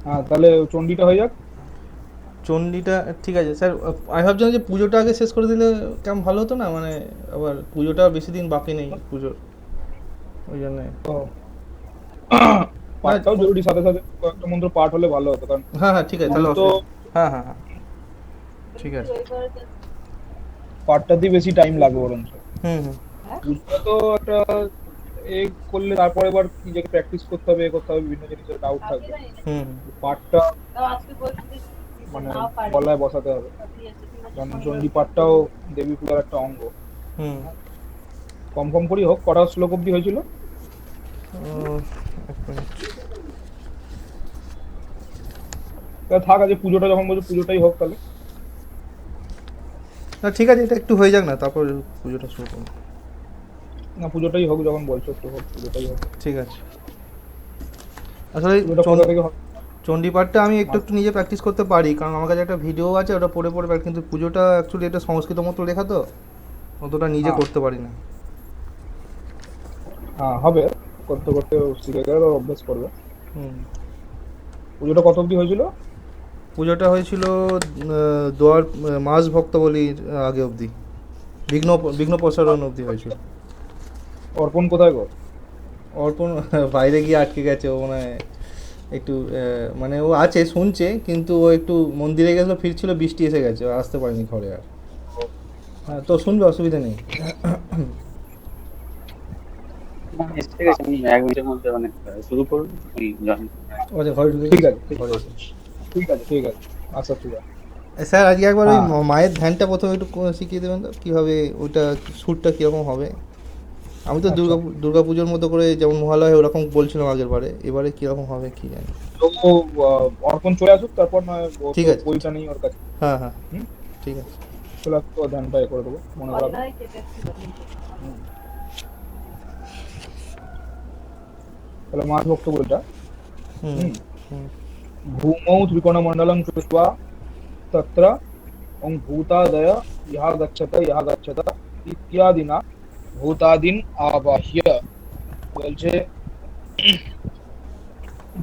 হ্যাঁ, তাহলে চণ্ডীটা হয়ে যাক। চণ্ডীটা ঠিক আছে স্যার। আমি ভাবছিলাম যে পুজোটা আগে শেষ করে দিলে কেমন ভালো হতো না, মানে আবার পুজোটা বেশি দিন বাকি নেই পুজোর, ওই জন্যে। তো না পাঠটাও জরুরি, সাথে সাথে কয়েকটা মন্ত্র পাঠ হলে ভালো হতো, কারণ হ্যাঁ হ্যাঁ ঠিক আছে পুজো তাহলে তো অসুবিধা। হ্যাঁ হ্যাঁ হ্যাঁ ঠিক আছে। পাঠটাতেই বেশি টাইম লাগবে বরঞ্চ। হুম হুম পুজোটা তো একটা এ করলে তারপরে এবার নিজেকে প্র্যাকটিস করতে হবে, এ করতে হবে, বিভিন্ন জিনিসের ডাউট থাকবে। হুম পাঠটা মানে গলায় বসাতে হবে, কারণ চণ্ডী পাঠটাও দেবী পূজার একটা অঙ্গ। হুম কম কম করেই হোক, কটা শ্লোক অব্দি হয়েছিল? হুম। এক মিনিট। তা থাক, আছে পুজোটা যখন বলছো পুজোটাই হোক তাহলে। না ঠিক আছে, এটা একটু হয়ে যাক না, তারপর পুজোটা শুরু করুন। না, পুজোটাই হোক, যখন বলছো একটু হোক, পুজোটাই হোক। ঠিক আছে। আসলে পুজোটা কোথা থেকে হবে? চণ্ডী পাঠটা আমি একটু মাস- একটু নিজে প্র্যাকটিস করতে পারি, কারণ আমার কাছে একটা ভিডিও আছে, ওটা পড়ে পড়ে কিন্তু পুজোটা অ্যাকচুয়ালি এটা সংস্কৃত মতো লেখা তো, অতটা নিজে হ্যাঁ করতে পারি না। হ্যাঁ, হবে, করতে করতে শিখে গেলে আর অভ্যেস করবে। হুম। পুজোটা কত অব্দি হয়েছিল? পুজোটা হয়েছিল দোয়ার মাস ভক্ত বলি আগে অবধি, বিঘ্ন বিঘ্ন প্রসারণ অবধি হয়েছিল। অর্পণ কোথায় গো? অর্পণ বাইরে গিয়ে আটকে গেছে, ও মানে একটু মানে ও আছে শুনছে, কিন্তু ও একটু মন্দিরে গেছিলো, ফিরছিল, বৃষ্টি এসে গেছে, ও আসতে পারেনি ঘরে আর। ও, হ্যাঁ তো আচ্ছা। শুনবে, অসুবিধা নেই। না, ঠিক আছে, আমি 1 মিনিটের মধ্যে মানে শুরু করুন, আমি জয়েন। আচ্ছা ঘরে ঢুকে ঠিক গেছে, আছে, ঠিক ঘরে আছে, এসে। ঠিক আছে, ঠিক আছে। আচ্ছা, ঠিক আছে। স্যার আজকে একবার ওই হ্যাঁ মায়ের ধ্যানটা প্রথমে একটু শিখিয়ে দেবেন তো, কীভাবে ওইটা শ্যুটটা কীরকম হবে। আমি তো আচ্ছা, দুর্গা পুজোর মতো করে যেমন মহালয় ওরকম বলছিলাম আগের বারে, এবারে কীরকম হবে কী জানি। তো অর্পণ চলে আসুক, তারপর নয়, ও ঠিক তো আছে। বইটা নেই ওর কাছে। হ্যাঁ হ্যাঁ হুম, ঠিক আছে। চলে আসুক, ও ধ্যানটা এ করে দেবো, মনে করাবো। হুম, তাহলে মাস ভক্ত বইটা। হুম হুম। হুম भूमौ त्रिकोणमण्डलं कृत्वा तत्र ओं भूतादय यः गच्छत इत्यादिना भूतादीन आवाह्य। বলছে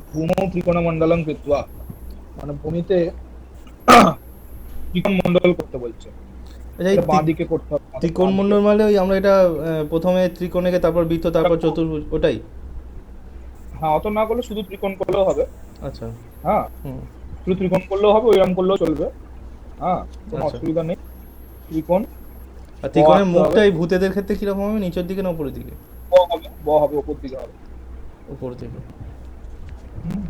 ভূমৌ ত্রিকোণমণ্ডলং কৃত্বা, মানে ভূমিতে ত্রিকোণ মণ্ডল করতে বলছে। আচ্ছা এই এটা বাঁ দিকে করতে হবে, আমাদের ত্রিকোণ বাঁ দিকে। মণ্ডল মানে ওই আমরা এটা প্রথমে ত্রিকোণেকে, তারপর বৃত্ত, ওটা তারপর চতুর্ভুজ, ওটাই? হ্যাঁ, অত না করলে শুধু ত্রিকোণ করলেও হবে। আচ্ছা। হ্যাঁ, হুম। শুধু ত্রিকোণ করলেও হবে, ওইরকম করলেও চলবে। হ্যাঁ, কোনো আচ্ছা। অসুবিধা নেই। ত্রিকোণ আর ব ত্রিকোণের আঁকতে হবে। মুখটা এই ভূতেদের ক্ষেত্রে কীরকম হবে, নিচের দিকে না উপরের দিকে? ব হবে, ওপর দিকে হবে। উপর দিকে। হুম,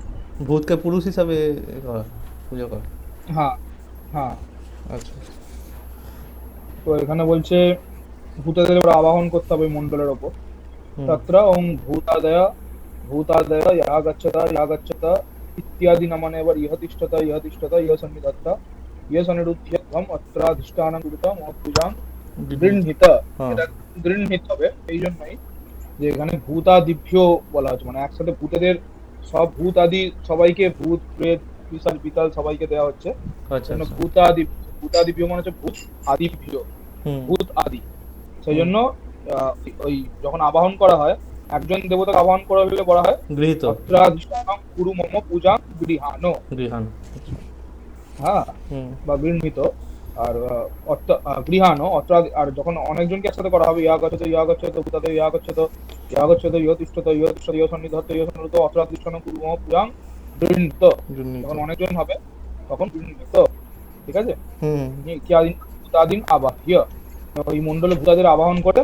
ভূতকে পুরুষ হিসাবে করা, পুজো করা। হ্যাঁ হ্যাঁ। আচ্ছা। তো এখানে বলছে ভূতেদের এবার আবাহন করতে হবে ওই মণ্ডলের ওপর। হুম তত্র ওং ভূতাদয় ভূতাদয় ইহা গচ্ছত ইত্যাদি না, মানে এবার ইহ তিষ্ঠত ইহ সন্নিধত্ত ইহ সন্নিরুধ্যম অত্রাধিষ্ঠানং কুরুত মহৎপূজাং বিঘ্নিত। গৃহীত। হ্যাঁ। এটা গৃহীত হবে এই জন্যই যে এখানে ভূতাদিভ্য বলা হচ্ছে, মানে একসাথে ভূতেদের, সব ভূত আদি সবাইকে, ভূত প্রেত পিশাচ বিতাল সবাইকে দেওয়া হচ্ছে। আচ্ছা জন্য আচ্ছা। ভূতাদিভ্য মানে হচ্ছে ভূত আদিভ্য, হুম ভূত আদি। সেই হুম। জন্য ওই যখন আবাহন করা হয়, একজন দেবতাকে আবাহন করা হলে বলা হয় গৃহীত। অত্রাধিষ্ঠানং কুরু মম পূজা গৃহানো। গৃহাণ। আচ্ছা। হ্যাঁ, হুম বা গৃহীত। আর গৃহানো আর যখন অনেকজনকে একসাথে করা হবে, ইয়া গচ্ছত ভূতাদে ইয়া গচ্ছত ইহ তিষ্ঠত ইহ সন্নিধত্ত ইহ সন্নিধত্ত অত্রাধিষ্ঠানং কুরু মম পূজাং গৃহীত। গৃহীত। যখন অনেকজন হবে তখন গৃহীত। ঠিক আছে। হুম কিয়াদিন ভূতাদিন আবাহ্য, ওই মন্ডলে ভূতাদের আবাহন করে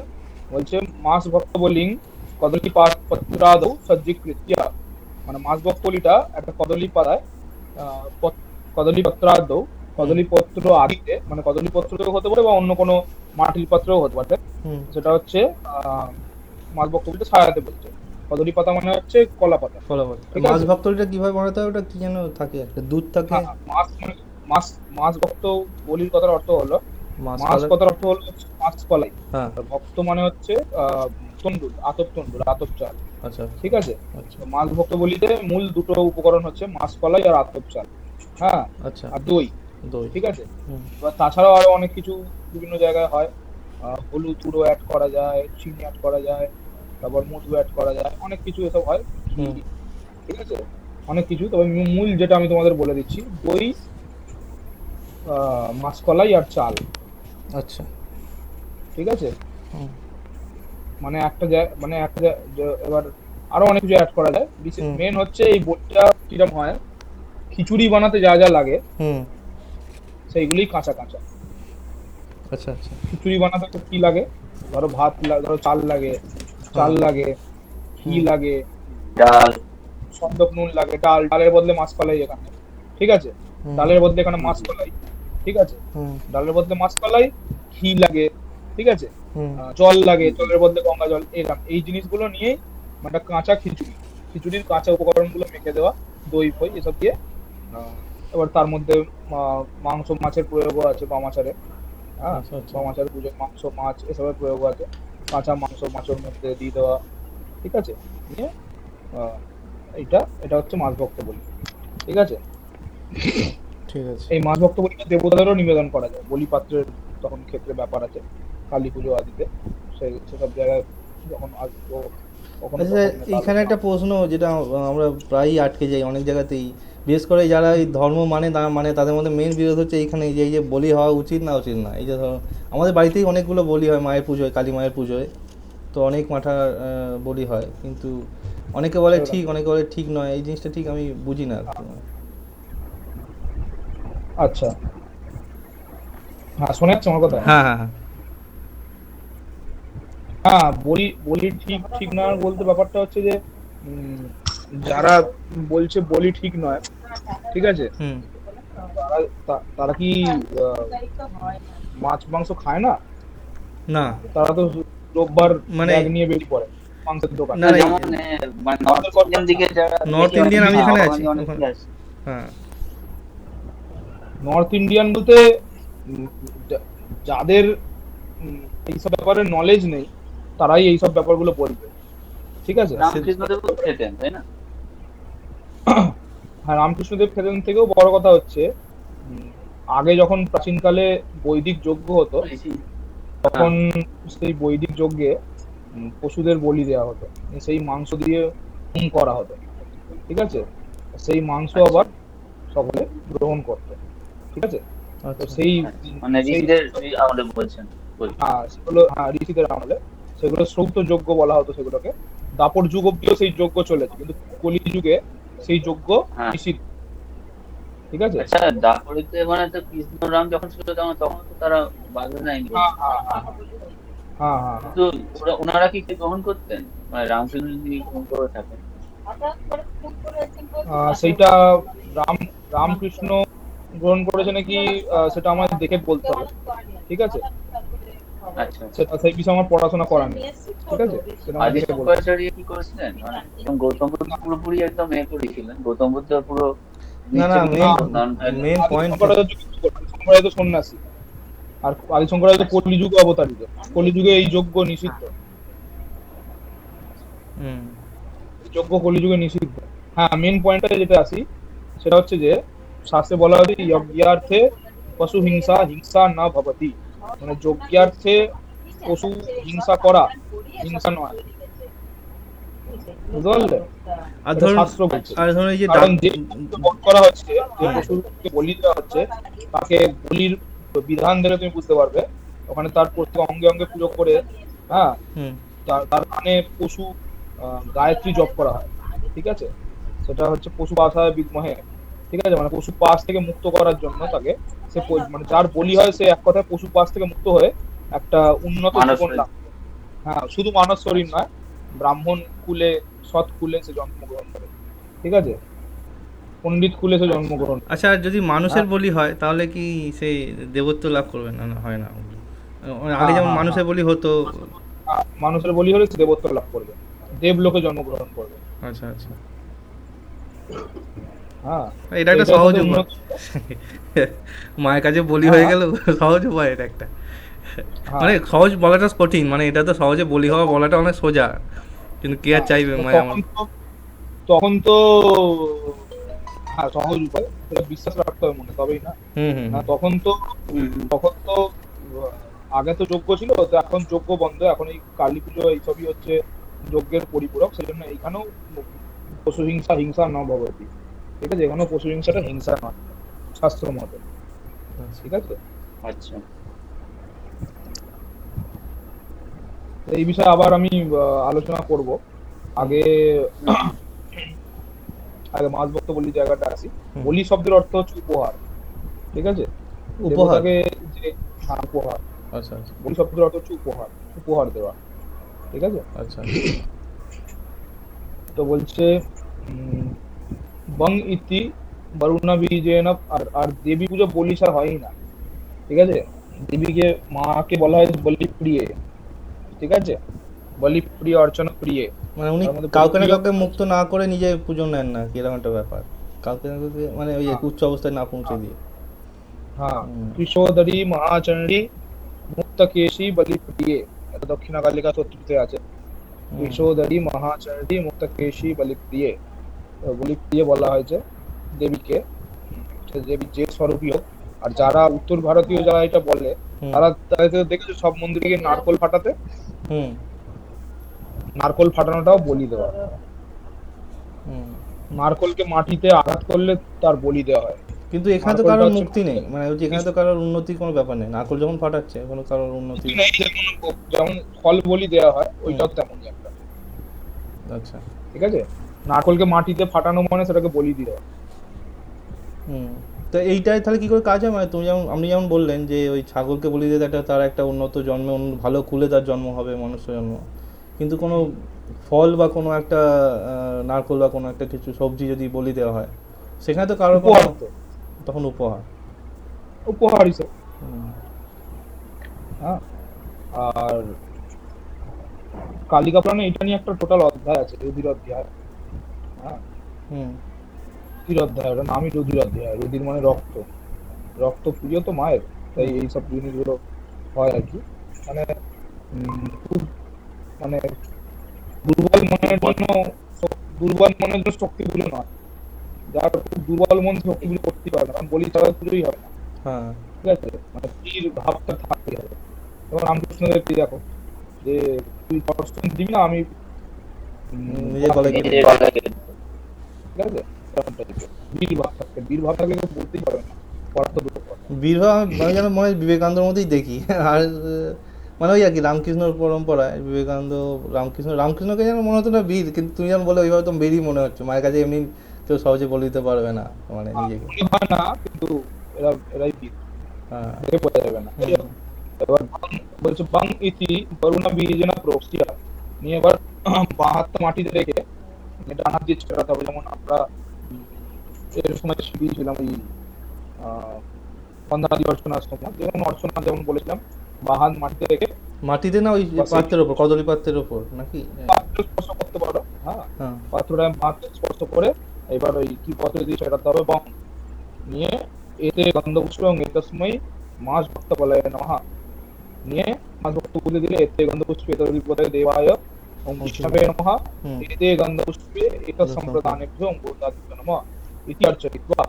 বলছে মাস ভক্তবলিং কদলী পত্রাদৌ সজ্জীকৃত্য। মানে মাস ভক্তলিটা একটা কদলী পাতায়, কদলী পত্রাদৌ, হুম কদলী পত্র আদিতে, মানে কদলী পত্র হতে পারে বা অন্য কোনো মাটির পাত্রও হতে পারে। হুম। সেটা হচ্ছে আহ মাস ভক্তলিটা ছায়াতে বলছে। কদলী পাতা মানে হচ্ছে কলা পাতা। ফলাফল। আর ঠিক মাছ আছে। ভক্তটা কীভাবে বানাতে হয়, ওটা কী যেন থাকে, একটা দুধ থাকে? হ্যাঁ, মাস মানে মাস মাস ভক্ত বলির কথার অর্থ হলো, মাছ মাস কলাই। কথার অর্থ হলো হচ্ছে মাস কলাই। হ্যাঁ। আর ভক্ত মানে হচ্ছে তন্ডুল, আতপ চাল। আচ্ছা ঠিক আছে। আচ্ছা তো মাছ ভক্ত বলিতে মূল দুটো উপকরণ হচ্ছে মাস কলাই আর আতপ চাল। হ্যাঁ, আচ্ছা। আর দই। দই। ঠিক আছে। হুম এবার তাছাড়াও আরো অনেক কিছু বিভিন্ন জায়গায় হয়। হলুদ গুঁড়ো অ্যাড করা যায়, চিনি অ্যাড করা যায়, তারপর মধু অ্যাড করা যায়, অনেক কিছু এসব হয়, ঘি। হুম ঠিক আছে। অনেক কিছু, তবে মূল যেটা আমি তোমাদের বলে দিচ্ছি, দই, মাসকলাই আর চাল। আচ্ছা। ঠিক আছে, হুম মানে এবার আরো অনেক কিছু অ্যাড করা যায়। হুম মেন হচ্ছে এই বইটা কিরকম হয়, খিচুড়ি বানাতে যা যা লাগে হুম। সেইগুলোই কাঁচা কাঁচা। আচ্ছা আচ্ছা। খিচুড়ি বানাতে তো কি লাগে, ধরো ধরো চাল লাগে, হ্যাঁ। ঘি হুম লাগে, ডাল। সন্দক নুন লাগে, ডালের বদলে মাসকলাই এখানে। ঠিক আছে, হুম ডালের বদলে এখানে হুম, হুম। মাসকলাই। ঠিক আছে, হুম ডালের বদলে মাসকলাই, ঘি লাগে। ঠিক আছে, হুম। জল লাগে, হুম, হুম। জলের বদলে গঙ্গা জল। এরকম এই জিনিসগুলো নিয়েই মানে একটা কাঁচা খিচুড়ি, খিচুড়ির কাঁচা উপকরণগুলো মেখে দেওয়া, দই ফই এসব দিয়ে। এবার তার মধ্যে মাংস মাছের প্রয়োগও আছে, বামাচারে। হ্যাঁ, আচ্ছা আচ্ছা। বামাচার পুজোয় মাংস মাছ এসবের প্রয়োগ আছে, কাঁচা মাংস মাছের মধ্যে দিয়ে দেওয়া। ঠিক আছে, নিয়ে আহ, এটা এটা হচ্ছে মাছ ভক্ত বলি। ঠিক আছে, ঠিক আছে। এই মাছ ভক্ত বলিটা দেবতাদেরও নিবেদন করা যায়, বলি পাত্রের তখন ক্ষেত্রে ব্যাপার আছে, কালী পুজো আদিতে সেসব জায়গায় যখন আসবো কখনো আচ্ছা, তখন এটা এইখানে আলোচনা একটা হবে। প্রশ্ন যেটা আমরা প্রায়ই আটকে যাই অনেক জায়গাতেই, বিশেষ করে যারা এই ধর্ম মানে মানে তাদের মধ্যে মেন বিরোধ হচ্ছে এইখানে, এই যে বলি হওয়া উচিত না উচিত না। এই যে ধরো আমাদের বাড়িতেই অনেকগুলো বলি হয় মায়ের পুজোয়, কালী মায়ের পুজোয়, তো অনেক মাঠার বলি হয়, কিন্তু অনেকে বলে এরকম। ঠিক, অনেকে বলে ঠিক নয়। এই জিনিসটা ঠিক আমি বুঝি না আর কি। আচ্ছা, হ্যাঁ, শোনা যাচ্ছে আমার কথা? হ্যাঁ হ্যাঁ হ্যাঁ। হ্যাঁ, বলি বলি ঠিক ঠিক না বলতে ব্যাপারটা হচ্ছে যে উম, যারা বলছে বলি ঠিক নয়, ঠিক আছে, হুম। তারা তারা কি আহ, মাছ মাংস খায় না? না তারা তো রোববার মানে, ব্যাগ নিয়ে বেরিয়ে পড়ে মাংসের দোকান। না না না যেমন মানে নর্থ আমাদের কর্ম ইন্ডিয়ান দিকে যারা নর্থ দেখি ইন্ডিয়ান অনেকে আমি যেখানে আছি সাহাবাগানি ওখানে। অনেকেই আছে। হ্যাঁ। নর্থ ইন্ডিয়ান বলতে উম, যাদের এইসব ব্যাপারে নলেজ নেই, তারাই এইসব ব্যাপারগুলো বলবে। ঠিক আছে, রামকৃষ্ণদেব খেতেন তাই না? হ্যাঁ, রামকৃষ্ণদেব খেতেন, থেকেও বড় কথা হচ্ছে উম, আগে যখন প্রাচীনকালে বৈদিক যজ্ঞ হতো, হ্যাঁ, তখন সেই বৈদিক যজ্ঞে পশুদের বলি দেওয়া হতো, সেই মাংস দিয়ে হোম করা হতো। ঠিক আছে, সেই মাংস আচ্ছা আবার সকলে গ্রহণ করতো। ঠিক আছে, তো আচ্ছা। সেই আচ্ছা, মানে সেই ঋষিদের আমলে বলছেন বলি। সেগুলো, ঋষিদের আমলে সেগুলো শ্রৌত যজ্ঞ বলা হতো সেগুলোকে। দাপর যুগ অব্দিও সেই যজ্ঞ চলেছে, কিন্তু কলি যুগে সেই যজ্ঞ হ্যাঁ। নিষিদ্ধ। ঠিক আছে, আচ্ছা, দাপরিতে মানে তো কৃষ্ণ রাম যখন ছিল তখন তখন তো তারা বাধা দেয়নি হ্যাঁ বলছে। হ্যাঁ হ্যাঁ হ্যাঁ হ্যাঁ হ্যাঁ। কিন্তু ওনারা কি গ্রহণ করতেন? মানে রামকৃষ্ণ যদি গ্রহণ করে থাকেন। সেইটা রাম রামকৃষ্ণ গ্রহণ করেছে নাকি, সেটা আমার দেখে বলতে হবে। ঠিক আছে, আচ্ছা আচ্ছা। সেটা সেই বিষয়ে আমার পড়াশোনা করা নেই। ঠিক আছে, সেটা আমার আদি দেখে বলতে হবে। শঙ্করাচার্য কি করেছিলেন? মানে একদম গৌতম বুদ্ধ পুরোপুরি একদম করেছিলেন, গৌতম বুদ্ধ পুরো না না, বিচ্ছেদ মেন না, করেছিলেন একদম। মেন আদি পয়েন্ট। শঙ্করাচার্য কিছু করেন, শঙ্করাচার্য সন্ন্যাসী, আর আদি শঙ্করাচার্য আচ্ছা কলিযুগে অবতারিত। কলিযুগে এই যজ্ঞ নিষিদ্ধ, হুম এই যজ্ঞ কলিযুগে নিষিদ্ধ। হ্যাঁ, মেন পয়েন্টটা যেটা আসি, সেটা হচ্ছে যে শাস্ত্রে বলা হয়েছে যজ্ঞার্থে পশু হিংসা হিংসা না ভবতি, মানে যজ্ঞার্থে পশু হিংসা করা হিংসা নয়। বুঝতে পারলে, আর এটা ধরুন, শাস্ত্র বলছে। আর ধরুন এই যে কারণ যে পশুকে বধ করা হচ্ছে, যে হুম পশুকে বলি দেওয়া হচ্ছে, তাকে বলির বিধান দেখে তুমি বুঝতে পারবে। ওখানে তার প্রত্যেক অঙ্গে অঙ্গে পুজো করে, হ্যাঁ, হুম। তার কানে পশু গায়ত্রী জপ করা হয়। ঠিক আছে, সেটা হচ্ছে পশু পাশায় বিদ্মহে। ঠিক আছে, মানে পশু পাশ থেকে মুক্ত করার জন্য তাকে, মানে যার বলি হয় সে এক কথায় পশু পাশ থেকে মুক্ত হয়ে একটা উন্নত মানস জীবন লাভ হয়েছে। করে। হ্যাঁ, শুধু মানব শরীর আচ্ছা নয়, ব্রাহ্মণ কুলে, সৎ কুলে সে জন্মগ্রহণ করে। ঠিক আছে, পণ্ডিত কুলে সে আচ্ছা। জন্মগ্রহণ করে। আচ্ছা, আর যদি মানুষের হ্যাঁ বলি হয় তাহলে কি সেই দেবত্ব লাভ করবে? না না, হয় না। আগে হ্যাঁ যেমন হ্যাঁ হ্যাঁ মানুষের বলি হতো। মানুষের বলি হলে সে দেবত্ব লাভ করবে, দেবলোকে জন্মগ্রহণ করবে। আচ্ছা আচ্ছা। হ্যাঁ, এটা তো একটা এটাই সহজ তাদের উপায়। উন্নত। মায়ের কাছে বলি হয়ে হ্যাঁ গেল, সহজ উপায় এটা একটা। হ্যাঁ, মানে সহজ বলাটা কঠিন, মানে এটা তো সহজে বলি হওয়া বলাটা অনেক সোজা, কিন্তু কে আর চাইবে তো মায় আমার। তখন তো হ্যাঁ, সহজ উপায়, সেটা বিশ্বাস রাখতে হবে মনে, তবেই না। হুম হুম না হুম। তখন তো হুম হুম। তখন তো আগে তো যজ্ঞ ছিল, তো এখন যজ্ঞ বন্ধ, এখন এই কালী পুজো এইসবই হচ্ছে যজ্ঞের পরিপূরক। সেই জন্য এইখানেও পশু হিংসা হিংসা ন ভবতি, ঠিক আছে, কোনো পশু হিংসাটা হিংসা নয় শাস্ত্র মতে, ঠিক আছে। আচ্ছা। তো এই বিষয়ে আবার আমি আলোচনা করব। আগে আগে মাছ ভক্ত বলি জায়গাটা আসি। হুম। বলি শব্দের অর্থ হচ্ছে উপহার, ঠিক আছে। উপহার। দেবতাকে যে, হ্যাঁ, উপহার। আচ্ছা আচ্ছা বলি শব্দের অর্থ হচ্ছে উপহার, উপহার দেওয়া, ঠিক আছে। আচ্ছা তো বলছে বং ইতি বরুণা বীজেন, আর দেবী পুজো বলি ছাড়া হয়ই না, ঠিক আছে। দেবীকে, মাকে বলা হয় বলি প্রিয়ে, ঠিক আছে, বলি প্রিয়, অর্চনা প্রিয়ে। মানে উনি তার মধ্যে বলি কাউকে না প্রিয়, কাউকে মুক্ত না করে নিজে পুজো নেন না, কি এরকম একটা ব্যাপার, কাউকে না কাউকে মানে ওই হ্যাঁ, উচ্চ অবস্থায় না পৌঁছে হ্যাঁ, দিয়ে। হ্যাঁ, হুম কৃষোদরী মহাচণ্ডী মুক্তকেশী বলি প্রিয়ে, এটা দক্ষিণা কালিকা স্তোত্রতে আছে। হুম কৃষোদরী মহাচণ্ডী মুক্তকেশী বলি প্রিয়ে, বলি প্রিয়ে বলা হয়েছে দেবীকে, সে দেবী যে স্বরূপী হোক। আর যারা উত্তর ভারতীয় যারা এটা বলে, হুম তারা তাদের দেখেছো সব মন্দিরে গিয়ে নারকোল ফাটাতে, হুম নারকোল ফাটানোটাও বলি দেওয়া। হুম। নারকোলকে মাটিতে আঘাত করলে তার বলি দেওয়া হয়। কিন্তু এখানে তো নারকোলটা কারোর হচ্ছে মুক্তি নেই, মানে ওই যে এখানে তো কারোর উন্নতির কোনো ব্যাপার নেই, নারকোল যখন ফাটাচ্ছে কোনো কারোর উন্নতি। নেই, যেমন ফল বলি দেওয়া হয়, হুম ওইটাও তেমনই একটা, আচ্ছা ঠিক আছে। নারকোলকে মাটিতে ফাটানো মানে সেটাকে বলি দেওয়া। হুম। তো এইটাই তাহলে কি করে কাজ হয়, মানে তুমি যেমন আপনি যেমন বললেন যে ওই ছাগলকে বলি দিয়ে একটা তার একটা উন্নত জন্মে ভালো কুলে তার জন্ম হবে, মনুষ্য জন্ম, কিন্তু কোনো ফল বা কোনো একটা নারকোল বা কোনো একটা কিছু সবজি যদি বলি দেওয়া হয়, সেখানে তো কারোর কোনো, উপহার তো, তখন উপহার। উপহার হিসেবে। হুম হ্যাঁ। আর কালিকা পুরাণে এটা নিয়ে একটা টোটাল অধ্যায় আছে, রুধির অধ্যায়। হ্যাঁ, হুম রুধির অধ্যায়, ওটার নামই রুধির অধ্যায়। রুধির মানে রক্ত, রক্ত প্রিয় তো মায়ের, তাই হুম এইসব জিনিসগুলো হয় আর কি। মানে খুব, মানে দুর্বল মনের জন্য, দুর্বল মনের জন্য শক্তিগুলো নয়, যার খুব দুর্বল মন শক্তিগুলো করতে পারে না, কারণ বলি ছাড়া পুজোই হয় না, হ্যাঁ ঠিক আছে। মানে বীর ভাবটা থাকতে হবে। যেমন রামকৃষ্ণদেব দেখো, যে তুই দর্শন দিবি না, আমি নিজের গলা গলায় কেটে কেটে নিজের দেবো, দেবো। গলায় কেটে দিতে। ঠিক আছে। এরকমটা দিকে বীর ভাব থাকতে, বীর ভাব থাকলে কেউ বলতেই পারবে না, পড়া তো দূরের কথা। বীরভা আমি যেন মনে হয় বিবেকানন্দের মধ্যেই দেখি আর মানে ওই আর কি রামকৃষ্ণ পরম্পরায় বিবেকানন্দ, রামকৃষ্ণকে যেন মনে হতো না বীর, কিন্তু তুমি যেন বলে ওইভাবে তো বীরই মনে হচ্ছে, মায়ের কাছে এমনি কেউ সহজে বলে দিতে পারবে না মানে নিজেকে। মনে হয় না, কিন্তু এরাই বীর, হ্যাঁ দেখে বোঝা যাবে না। হুম এবার বলছে বাং ইতি বরুণা বীজেনা প্রক্সিয়া, নিয়ে এবার বাঁ হাতটা মাটিতে রেখে ডান হাত দিয়ে ছড়াতে হবে। যেমন আমরা এর সময় শিখিয়েছিলাম ওই বন্দাদি অর্চনার সময়, যেমন অর্চনা যেমন বলেছিলাম, বাঁ হাত মাটিতে রেখে মাটিতে না ওই বাস এই পাত্রের ওপর, কদলী পাত্রের ওপর নাকি? পাত্র স্পর্শ করতে পারো, হ্যাঁ, হ্যাঁ পাত্রটা হাত স্পর্শ করে এবার ওই কি পত্র দিয়ে ছড়াতে হবে, বং নিয়ে এতে গন্ধপুষ্পং এতস্মৈ মাস ভক্ত বলায় নমঃ, নিয়ে মাস ভক্ত বলে দিলে এতে গন্ধপুষ্পে এতদিপদে দেবায় ওম বিষ্ণবে নমঃ, হুম এতে গন্ধপুষ্পে এতৎ সম্প্রদানেভ্যো ওম ভূতাদিভ্যো নমঃ ইতি অর্চয়িত্বা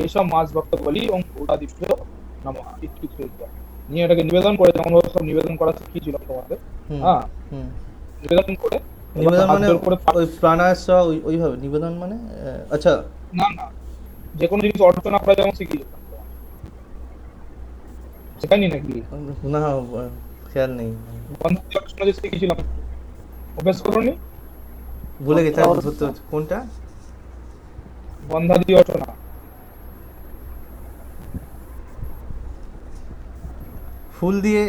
এষা মাস ভক্ত বলি ওম ভূতাদিভ্যো নমঃ ইত্যুক্তয়া। নিয়ে এটাকে নিবেদন করে, যেমন ভাবে সব নিবেদন করা শিখিয়েছিলাম তোমাদের, হুম হ্যাঁ, হুম। নিবেদন করে এবার নিবেদন হাত মানে জোর করে ওই প্রাণায়াস ওইভাবে নিবেদন মানে আচ্ছা। না না, যে কোনো জিনিস অর্চনা করা যেমন শিখিয়েছিলাম, শেখায়নি নাকি? না খেয়াল নেই, বন্ধু অর্চনা যে শিখিয়েছিলাম, অভ্যাস করোনি? ভুলে গেছি, আর ধরতে হচ্ছে কোনটা। বন্ধাদি অর্চনা, ফুল দিয়ে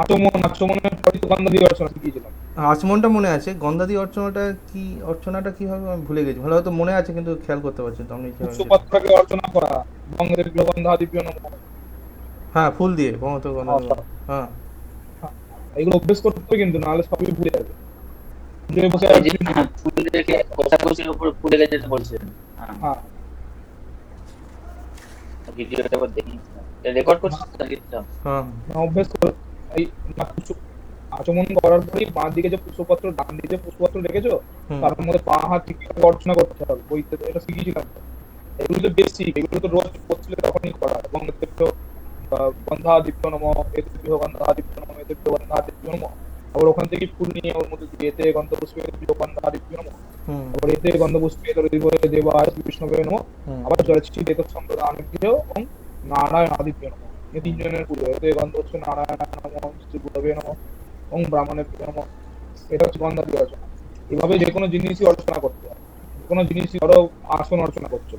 আচমনের পরে তো বন্ধাদি অর্চনা শিখিয়েছিলাম। আচমনটা মনে আছে, গন্ধাদি অর্চনাটা কি, অর্চনাটা কিভাবে আমি ভুলে গেছি, ভালো হয়তো মনে আছে কিন্তু খেয়াল করতে পারছি না, তো আমি কিভাবে পুষ্পপত্রকে অর্চনা করা, বঙ্গের গন্ধাদিভ্য নমঃ, হ্যাঁ ফুল দিয়ে ভগবত গন্ধাদি, হ্যাঁ এগুলো অভ্যেস করতে হবে, কিন্তু নাহলে সবই ভুলে যাবে। যে বসে ওই যে একদিন, ফুলটাকে কোষাকুষির উপর ফুলে যেতে বলছে। হ্যাঁ, হ্যাঁ, ভিডিওটা একবার দেখিয়েছিলাম, রেকর্ড করছিস তো দেখছিলাম। হ্যাঁ অভ্যেস করে এই আচমন করার পরে বাঁ দিকে যে পুষ্পপত্র, ডান দিকে যে পুষ্পপত্র রেখেছো, হুম তার মধ্যে বাঁ হাত ঠিক করে অর্চনা করতে হবে, বইতে এটা শিখিয়েছিলাম তো। এগুলো তো বেসিক, এগুলো তো রোজ করছিলে তখনই করা। এবং বন্ধাদিভ্য নমঃ এতেভ্যো গন্ধাদিভ্য নমঃ এতেভ্যো গন্ধাদিভ্য নমঃ আবার ওখান থেকে ফুল নিয়ে ওর মধ্যে দিয়ে এতে গন্ধপুষ্পে গন্ধাদিভ্যো নমঃ, হুম আবার এতে গন্ধপুষ্পে তরিভ্যো দেবায় বিষ্ণবে নমঃ, হুম আবার জলচ্ছিট এত সম্প্রদানেভ্যো এবং নারায়ণাদিভ্যো নমঃ। এই তিনজনের পুজো, এতে গন্ধপুষ্পে নারায়ণ নমঃ, শ্রী গুরবে নমঃ এবং ব্রাহ্মণেভ্যো নমঃ। এটা হচ্ছে গন্ধাদি অর্চনা। এভাবে যে কোনো জিনিসই অর্চনা করতে হয়। যে কোনো জিনিসই ধরো আসন অর্চনা করছো,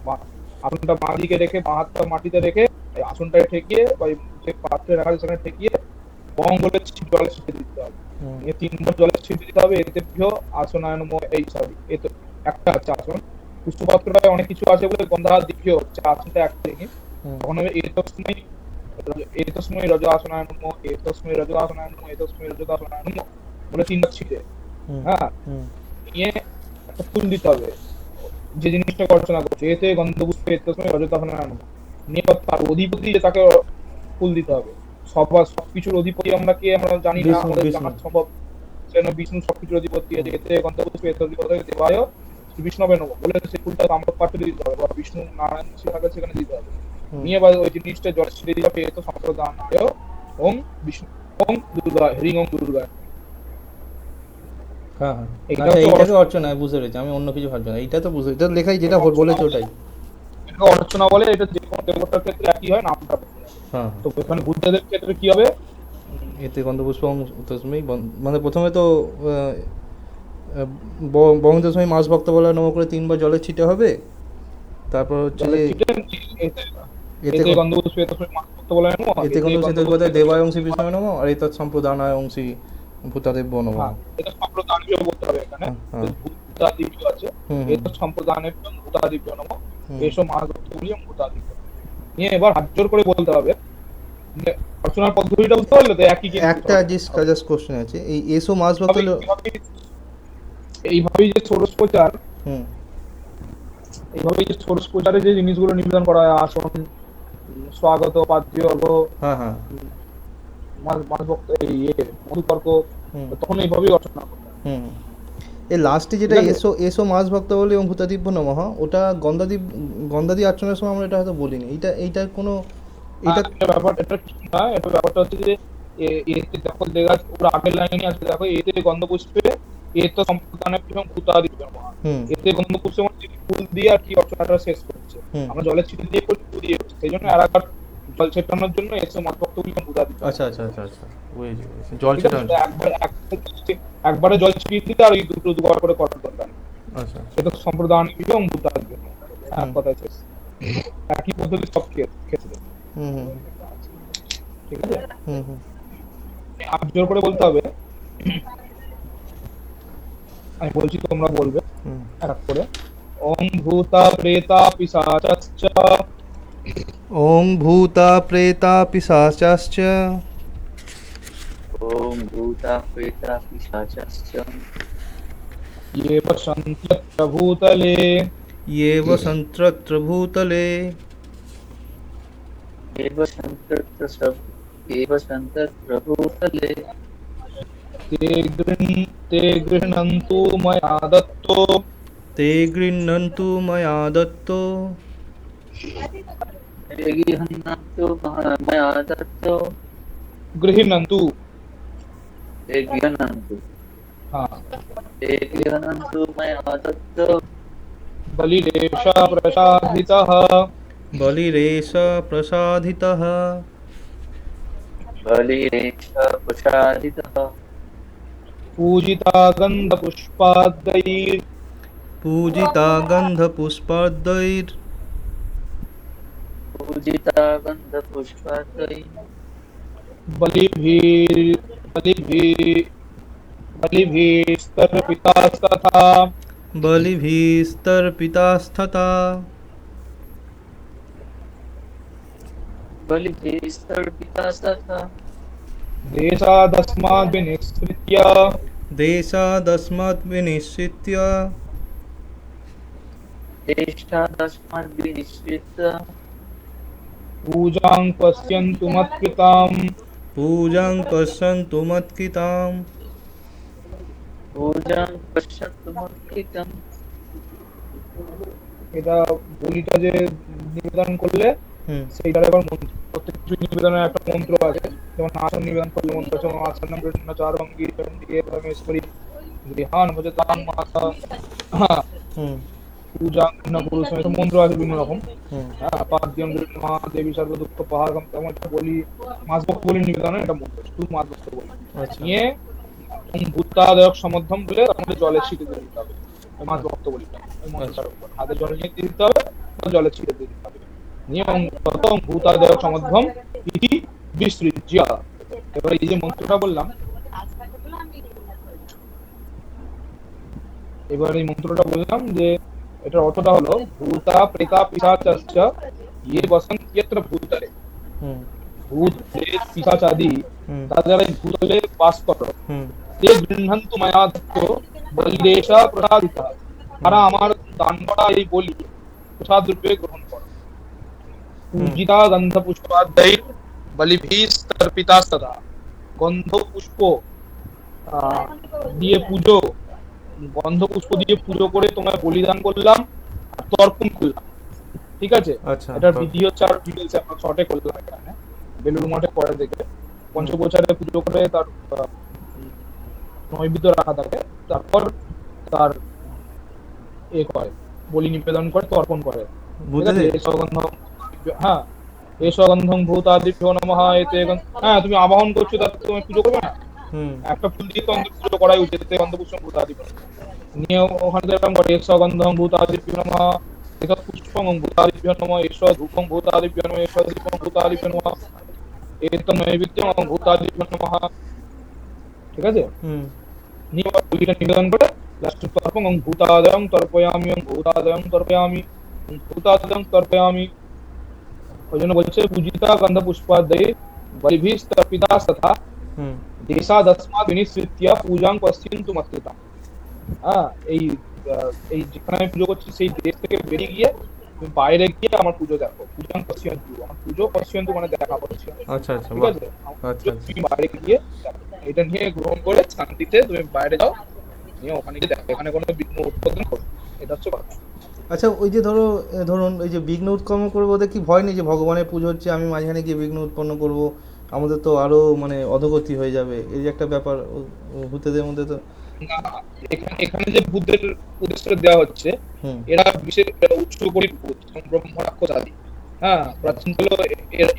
আসনটা বাঁ দিকে রেখে বাঁ হাতটা মাটিতে রেখে এই আসনটায় ঠেকিয়ে বা এই যে পাত্রে রাখা আছে সেখানে ঠেকিয়ে বং বলে জলে ছিটে দিতে হবে। হুম নিয়ে 3 বার জলে ছিটে দিতে হবে। এতেভ্য আসনায়নম, এই সরি এ তো একটা হচ্ছে আসন। পুষ্পপাত্রটায় অনেক কিছু আছে বলে গন্ধাদিভ্য হচ্ছে, আসনটা একটা রেখে হুম তখন হবে এতস্মৈ রজ আসনায়নম, এতস্মৈ রজ আসনায়নম, এতস্মৈ রজ আসনায়নম বলে 3 বার ছিটে, হুম হ্যাঁ, হুম নিয়ে একটা ফুল দিতে হবে যে জিনিসটা অর্চনা করছে। এতে গন্ধপুষ্পে এতস্মৈ রজ আসনায়নম নিয়ে তার অধিপতি যে তাকে ফুল দিতে হবে। সবকিছুর অধিপতি আমরা কে আমরা জানি না, বিষ্ণু আমাদের বিষ্ণু জানা সম্ভব সেজন্য বিষ্ণু সবকিছুর অধিপতি আছে। এতে গন্ধপুষ্পে এতদিপতি দেবায় শ্রী বিষ্ণবে নমঃ বলে সেই ফুলটা তাম্র পাত্রে দিতে হবে বা বিষ্ণু নারায়ণ সেখানে সেখানে দিতে হবে। হুম নিয়ে বা ওই জিনিসটা জলে ছিটে দিতে হবে। এত সম্প্রদানায় ওং বিষ্ণু ওং দুর্গা হরিং ওং দুর্গা। হ্যাঁ হ্যাঁ এইটা আচ্ছা হচ্ছে এইটাকে অর্চনা আমি বুঝতে পেরেছি, আমি অন্য কিছু ভাবছি না, এইটা তো বুঝতে, এটা লেখাই যেটা বলেছে ওটাই। এটা অর্চনা বলে। এটা যে কোনো দেবতার ক্ষেত্রে একই হয়, নামটা বদলে যায়। হ্যাঁ তো হ্যাঁ এখানে বুদ্ধদেবের ক্ষেত্রে কি হবে? এতে গন্ধপুষ্প তস্मै মানে প্রথমে তো বঙ্গদশমী মাস ভক্ত বলে নম করে 3 বার জলের ছিটে হবে, তারপর হচ্ছে জলে যে ছিটে এতে এতে এতে গন্ধপুষ্পে এত মাত্র বলে নমঃ, এতে এতে গন্ধ শীতল গন্ধপুষ্পে পদে দেবায় অংশী বিষ্ণু নম আর এতৎ সম্প্রদানায় অংশী ভূতাদেব নম। হ্যাঁ, এটা সম্প্রদানীয় বলতে হবে এখানে। হ্যাঁ হ্যাঁ ভূতাদিভ্য আছে, হুম এটা সম্প্রদানের ভূতাদিভ্য নমঃ, হুম এসব মহাভক্তগুলি ভূতাদিভ্য। নিয়ে এবার হাত জোর করে বলতে হবে। নিয়ে অর্চনার পদ্ধতিটা বুঝতে পারলে তো? একই কিন্তু একটা জাস্ট কোশ্চেন আছে, এই এসো মাস ভক্ত হলো। এইভাবেই যে ষোড়শ প্রচার, হুম এইভাবেই যে ষোড়শ প্রচারে যে জিনিসগুলো নিবেদন করা হয়, আসন, স্বাগত, পাদ্য, অর্ঘ, হ্যাঁ হ্যাঁ মাসভক্ত, এই মধুকর্ক, হুম তখন এইভাবেই অর্চনা করতে হয়। হুম এই লাস্টে যেটা ঠিক আছে? এসো এসো মাস ভক্ত বলে এবং ভূতাদিব্য নমঃ, ওটা গন্ধাদি অর্চনার সময় আমরা এটা হয়তো বলিনি, এইটা কোনো এটা এটা ব্যাপার, এটা ঠিক না। এটা ব্যাপারটা হচ্ছে যে এতে দেখো দেখা ওর আগের লাইনে আছে, দেখো এতে গন্ধপুষ্পে এত সম্প্রদানে এবং ভূতাদিভ্য নমঃ। হুম এতে গন্ধপুষ্পে মানে ফুল দিয়ে আর কি অর্চনাটা শেষ করছে। হুম আমরা জলের ছিটে দিয়ে করছি, ফুল দিয়ে করছি। সেই জন্য আর একবার জল ছেটানোর জন্য এসে মতভক্তগুলি ভূতাদিভ্য। আচ্ছা আচ্ছা আচ্ছা আচ্ছা বুঝেছি বুঝেছি, জল ঠিক ছেটা আছে? তো একবারে জল ছিটিয়ে দিতে আর ওই দুবার করে করার দরকার নেই। আচ্ছা এটা সম্প্রদান এবং ভূতাদিভ্য এক হুম কথা শেষ। একই পদ্ধতি সব ক্ষেত্রে। হুম হুম ঠিক আছে? হুম হুম আর জোর করে বলতে হবে। আমি বলছি, তোমরা বলবে হুম এক এক করে। ওং ভূতা প্রেতা পিশাচাশ্চ ওং ভূতা প্রেতা পিশাচাশ্চ ওম ভূতা প্রেতা পিশাচাশ্চ ये वसन्त्यत्र भूतले ये वसन्त्रत्र भूतले एव सन्तत्र एव सन्तत्र भूतले ते गृह्णन्तु मया दत्तो ते गृह्णन्तु मया दत्तो ते गृह्णन्तु मया दत्तो गृह्णन्तु, ते गृह्णन्तु हाँ, ते गृह्णन्तु मया दत्तो बलिरेष प्रसादितः बलिरेष प्रसादितः बलिरेष प्रसादितः पूजिता गन्धपुष्पाद्यैर् पूजिता गन्धपुष्पाद्यैर् पूजिता गन्धपुष्पाद्यै बलिभिः बलिभिः बलिभिस्तर्पितास्तथा बलिभिस्तर्पितास्तथा बलिभिस्तर्पितास्तथा देशादस्माद्विनिसृत्य देशादस्मद्विनिश्चित्य ज्येष्ठादस्मद्विनिश्चित्य पूजां पश्यन्तु मत्कृताम् पूजां पश्यन्तु मत्कृताम्। पूजां पश्यन्तु मत्कृतम्। এটা বলিটা যে নিবেদন করলে হুম সেইটার এবার মন্ত্র, প্রত্যেক কিছু নিবেদনের একটা মন্ত্র আছে, যেমন আসন নিবেদন করলে মন্ত্র আছে, আসন বিভিন্ন চার অঙ্গি চন্ডিকে পরমেশ্বরী গৃহান ভজতাং মাতা, হ্যাঁ, হুম পূজা না পুরুষ এসব মন্ত্র আছে বিভিন্ন রকম। হুম হ্যাঁ, পাদ্যম মা দেবী সর্ব দুঃখ পাহাড়, তেমন একটা বলি মাস ভক্ত বলি নিবেদনের একটা মন্ত্র, শুধু মাস ভক্ত বলি আচ্ছা নিয়ে ভূতাদায়ক সমর্থন বলে আমাদের জলে ছিটে দিয়ে দিতে হবে, ওই মাছ ভক্ত বলিটা ওই আচ্ছা মন্ত্রটার উপর হাতে জলে নিয়ে দিয়ে দিতে হবে, বা জলে ছিটে দিয়ে দিতে হবে নিয়ে প্রথম ভূতাদায়ক সমর্থম ইতি বিসৃজ্য। এবার এই যে মন্ত্রটা বললাম, এবার এই মন্ত্রটা বললাম যে এটার অর্থটা হলো ভূতা প্রেতা পিশাচাশ্চ ইয়ে বসন্ত ইয়ত্র ভূতলে। হুম ভূত প্রেত পিশাচ আদি হুম তারা যারা এই ভূতলে বাস করে, হুম তে গৃহন্তু মায়া দত্ত বলিদেশা প্রসাদিতা, তারা আমার দান করা এই বলি প্রসাদ রূপে গ্রহণ করে। পূজিতা গন্ধ পুষ্পাদ্যৈ বলিভিস্তর্পিতা সদা, গন্ধ পুষ্প আহ, দিয়ে পুজো, গন্ধ পুষ্প দিয়ে পুজো করে তোমার বলিদান করলাম আর তর্পণ করলাম, ঠিক আছে। আচ্ছা এটার বিধি হচ্ছে আর ডিটেলস আমরা শর্টে করলাম এখানে, বেলুড় মঠে পরে দেখে পঞ্চপ্রচারে পুজো করে তার নৈবেদ্য রাখা থাকে, তারপর তার এ করে বলি নিবেদন করে তর্পণ করে, ঠিক আছে। বুঝলি এসব গন্ধ, হ্যাঁ, এসব গন্ধং ভূতাদিভ্যো নমঃ এতে হ্যাঁ, তুমি আবাহন করছো তার তুমি পুজো করবে না, হুম একটা ফুল দিয়ে তো অন্তত পুজো করাই উচিত, এতে অন্তপুষ্পম ভূতাদিভ্যো নিয়ে ওখানে তো এরকম করে এসব গন্ধং ভূতাদিভ্যো নমঃ, এসব পুষ্পং ভূতাদিভ্যো নমঃ, এসব ধূপং ভূতাদিভ্যো নমঃ, এসব দীপং ভূতাদিভ্যো নমঃ, এত নৈবেদ্যং ভূতাদিভ্যো নমঃ, ঠিক আছে। হুম নিয়ে আবার বলিটা নিবেদন করে লাস্ট তর্পং ভূতাদয়ং তর্পয়ামি, ভূতাদয়ং তর্পয়ামি, ভূতাদয়ং তর্পয়ামি, ওই জন্য বলছে পূজিতা গন্ধ পুষ্পাদয়ে বলিভিস্তর্পিতা তথা হুম দেশাদস্মাৎ বিনিসৃত্য পূজাং পশ্যন্তু মত্ততা। হ্যাঁ, এই যেখানে আমি পুজো করছি সেই দেশ থেকে বেরিয়ে গিয়ে তুমি বাইরে গিয়ে আমার পুজো দেখো, পূজাং পশ্যন্তু, আমার পুজো পশ্যন্তু মানে দেখা পশ্যন্তু, আচ্ছা আচ্ছা ঠিক বাহ আছে। আমার আচ্ছা পুজো আচ্ছা তুমি বাইরে গিয়ে দেখো, এটা নিয়ে গ্রহণ করে শান্তিতে তুমি বাইরে যাও, নিয়ে ওখানে গিয়ে দেখো, এখানে কোনো বিঘ্ন উৎপাদন করো, এটা হচ্ছে কথা। আচ্ছা ওই যে ধরো ধরুন ওই যে বিঘ্ন উৎপন্ন করবো ওদের কি ভয় নেই যে ভগবানের পুজো হচ্ছে আমি মাঝখানে গিয়ে বিঘ্ন উৎপন্ন করব, আমাদের তো আরো মানে অধোগতি হয়ে যাবে, এই যে একটা ব্যাপার ভূতেদের মধ্যে তো। না, এখানে এখানে যে বুদ্ধের উদ্দেশ্যটা দেওয়া হচ্ছে, হুম এরা বিশেষ উচ্চ কোটির ভূত, যেমন ব্রহ্ম রাক্ষস আদি। হ্যাঁ, প্রাচীন কালে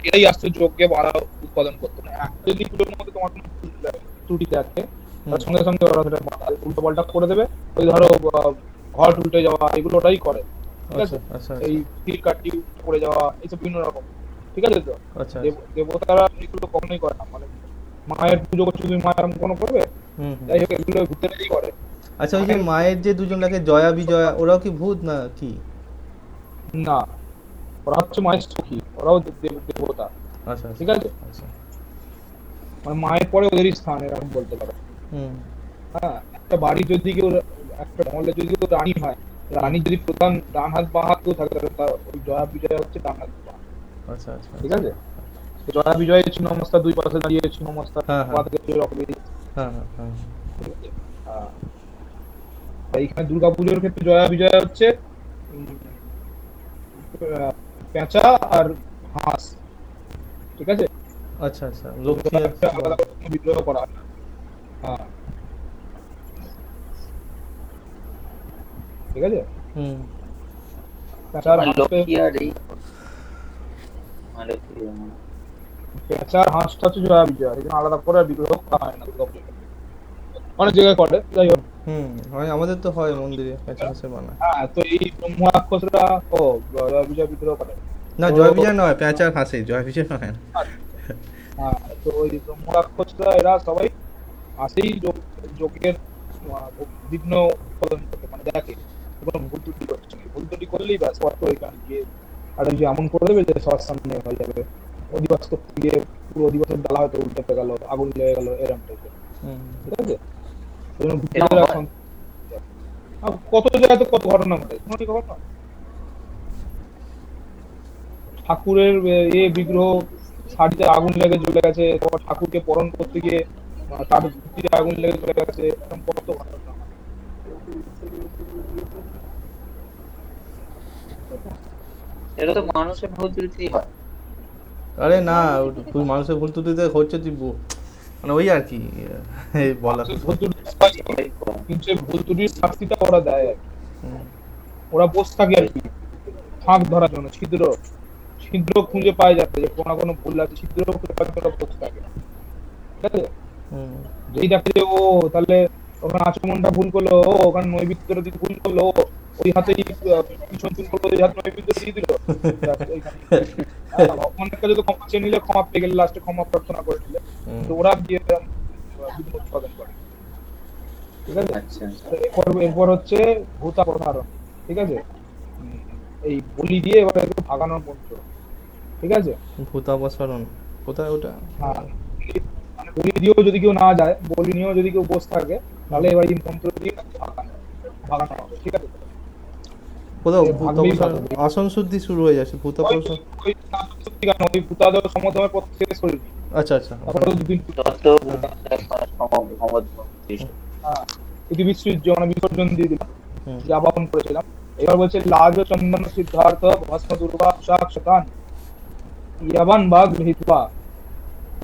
এরাই আসতো যজ্ঞে বাড়া উৎপাদন করতো না। একটা যদি পুজোর মধ্যে তোমার কোনো ত্রুটি থাকে, হুম তার সঙ্গে সঙ্গে ওরা সেটা উল্টো পাল্টা করে দেবে। ওই ধরো ঘর উল্টে যাওয়া, এগুলো ওটাই করে, ঠিক আচ্ছা আছে। আচ্ছা এই আচ্ছা তীর কাটি পড়ে যাওয়া, এইসব বিভিন্ন রকম, ঠিক আছে তো। আচ্ছা দেবতারা এগুলো কখনোই করে না, মানে মায়ের পুজো করছো তুমি, মায়ের কোনো করবে? হুম হুম যাই হোক, এগুলো ভূতেরাই করে। আচ্ছা ওই যে মায়ের যে দুজন লাগে জয়া বিজয়া ওরাও কি ভূত না কি? না, ওরা হচ্ছে মায়ের সখী, ওরাও দেবতা, আচ্ছা আচ্ছা ঠিক আছে। আচ্ছা মানে মায়ের পরে ওদেরই স্থান, এরকম বলতে পারো। হুম হ্যাঁ, একটা বাড়ি যদি কেউ, একটা মহলে যদি কেউ রানী হয়, হুম রানী যদি প্রধান ডান হাত বাঁ হাত কেউ থাকে, তাহলে তার ওই জয়া বিজয় হচ্ছে ডান হাত বাঁ হাত, আচ্ছা আচ্ছা ঠিক আছে। তো জয়া বিজয় ছিন্নমস্তা, দুই পাশে দাঁড়িয়ে ছিন্নমস্তা, হ্যাঁ পা হ্যাঁ থেকে দুই রকমের, হ্যাঁ হ্যাঁ হ্যাঁ ঠিক আছে। আহ, এইখানে দুর্গাপুজোর ক্ষেত্রে জয়া বিজয় হচ্ছে উম, পেঁচা আর হাঁস, ঠিক আছে। আচ্ছা আচ্ছা লক্ষ্মী আর আলাদা করে কোনো বিদ্রোহ করা হয় না। হ্যাঁ, ঠিক আছে। হুম পেঁচার আর হাঁসকে, লক্ষ্মী আর এই আর লক্ষ্মী পেঁচার হাঁসটা হচ্ছে জয়া বিজয়, এই জন্য আলাদা করে আর বিদ্রোহ করা হয় না দুর্গাপুজোর ক্ষেত্রে। অনেক জায়গায় করে, যাই হোক। হুম হয় আমাদের তো হয় মন্দিরে পেঁচা হাঁসের বানায়। হ্যাঁ, তো এই ব্রহ্ম রাক্ষসরা ও জয়া বিজয় বিদ্রোহ করে। না তো জয় বিজয় নয় পেঁচা আর হাঁসে জয় বিজয় নয় না। হ্যাঁ, তো ওই ব্রহ্ম রাক্ষসরা এরা সবাই আসেই যোগের বিঘ্ন উৎপাদন করতে, মানে দেখে কোনো ভুল ত্রুটি করছে নাকি। ভুল ত্রুটি করলেই ব্যাস পট করে এখানে গিয়ে একটা কিছু এমন করে দেবে যে সবার সামনে হয়ে যাবে, অধিবাস করতে গিয়ে পুরো অধিবাসের ডালা হয়তো উল্টে গেল, আগুন লেগে গেল, এরকম টাইপের, হুম ঠিক আছে। ওই জন্য এরকম ভূতেরা হয়? এখন কত জায়গায় তো কত ঘটনা ঘটে, কোনো ঠিক ঘটনা। ঠাকুরের বিগ্রহ শাড়িতে আগুন লেগে জ্বলে গেছে, তারপর ঠাকুরকে পরণ করতে গিয়ে তার ধুতিতে আগুন লেগে জ্বলে গেছে, এরকম কত ঘটনা। এটা তো মানুষের ভুল ত্রুটি হয়। আরে না, তুই মানুষের ভুল ত্রুটিতে হচ্ছে তুই মানে ওই আর কি এই বলা। ভুল ত্রুটি হয়, কিন্তু সেই ভুল ত্রুটির শাস্তিটা ওরা দেয় আর কি। হুম, ওরা বসে থাকে আর কি, ফাঁক ধরার জন্য, ছিদ্র ছিদ্র খুঁজে পায় যাতে, যে কোনো কোনো ভুল আছে ছিদ্র খুঁজে পাওয়ার জন্য বসে থাকে, ঠিক আছে। হুম, যেই দেখে যে ও তাহলে ওখানে আচমনটা ভুল করলো, ও ওখানে নৈবিত্যটা দিতে ভুল করলো, ও ওই হাতেই পিছন চুন করলো, ওই হাতে নৈবিত্যটা দিয়ে দিল, ব্যাস ওইখানেই। ভগবানের কাছে তো ক্ষমা চেয়ে নিলে, ক্ষমা পেয়ে গেলে, লাস্টে ক্ষমা প্রার্থনা করে নিলে, হুম। কিন্তু ওরা গিয়ে বিঘ্ন উৎপাদন করে, ঠিক আছে। আচ্ছা আচ্ছা। তো এরপর হচ্ছে ভূতাপসারণ, ঠিক আছে। উম, এই বলি দিয়ে এবার একটু ভাগানোর মন্ত্র, ঠিক আছে। ভূতাপসারণ কোথায় ওটা? হ্যাঁ, মানে বলি দিয়েও যদি কেউ না যায়, বলি নিয়েও যদি কেউ বসে থাকে, তাহলে এবার এই মন্ত্র দিয়ে ভাগানো ভাগানো হবে, ঠিক আছে। কোথাও এ ভাগলেই ভূতাপসারণ ভালো। আসন শুদ্ধি শুরু হয়ে যাচ্ছে ওই ভূতাপসারণ। ওই সত্যি কেন, ওই ভূতাদের সমতমের পর শেষ করিনি, আচ্ছা আচ্ছা, তারপরে ওখানে। তো দুদিন যত পৃথিবীর সূর্য মানে বিসর্জন দিয়ে দিলাম, হুম, যে আবাহন করেছিলাম। এবার বলছে লাজ চন্দন সিদ্ধার্থ ভস্ম দুর্বা সাক্ষাৎ ইয়াবান বা গৃহীত্বা।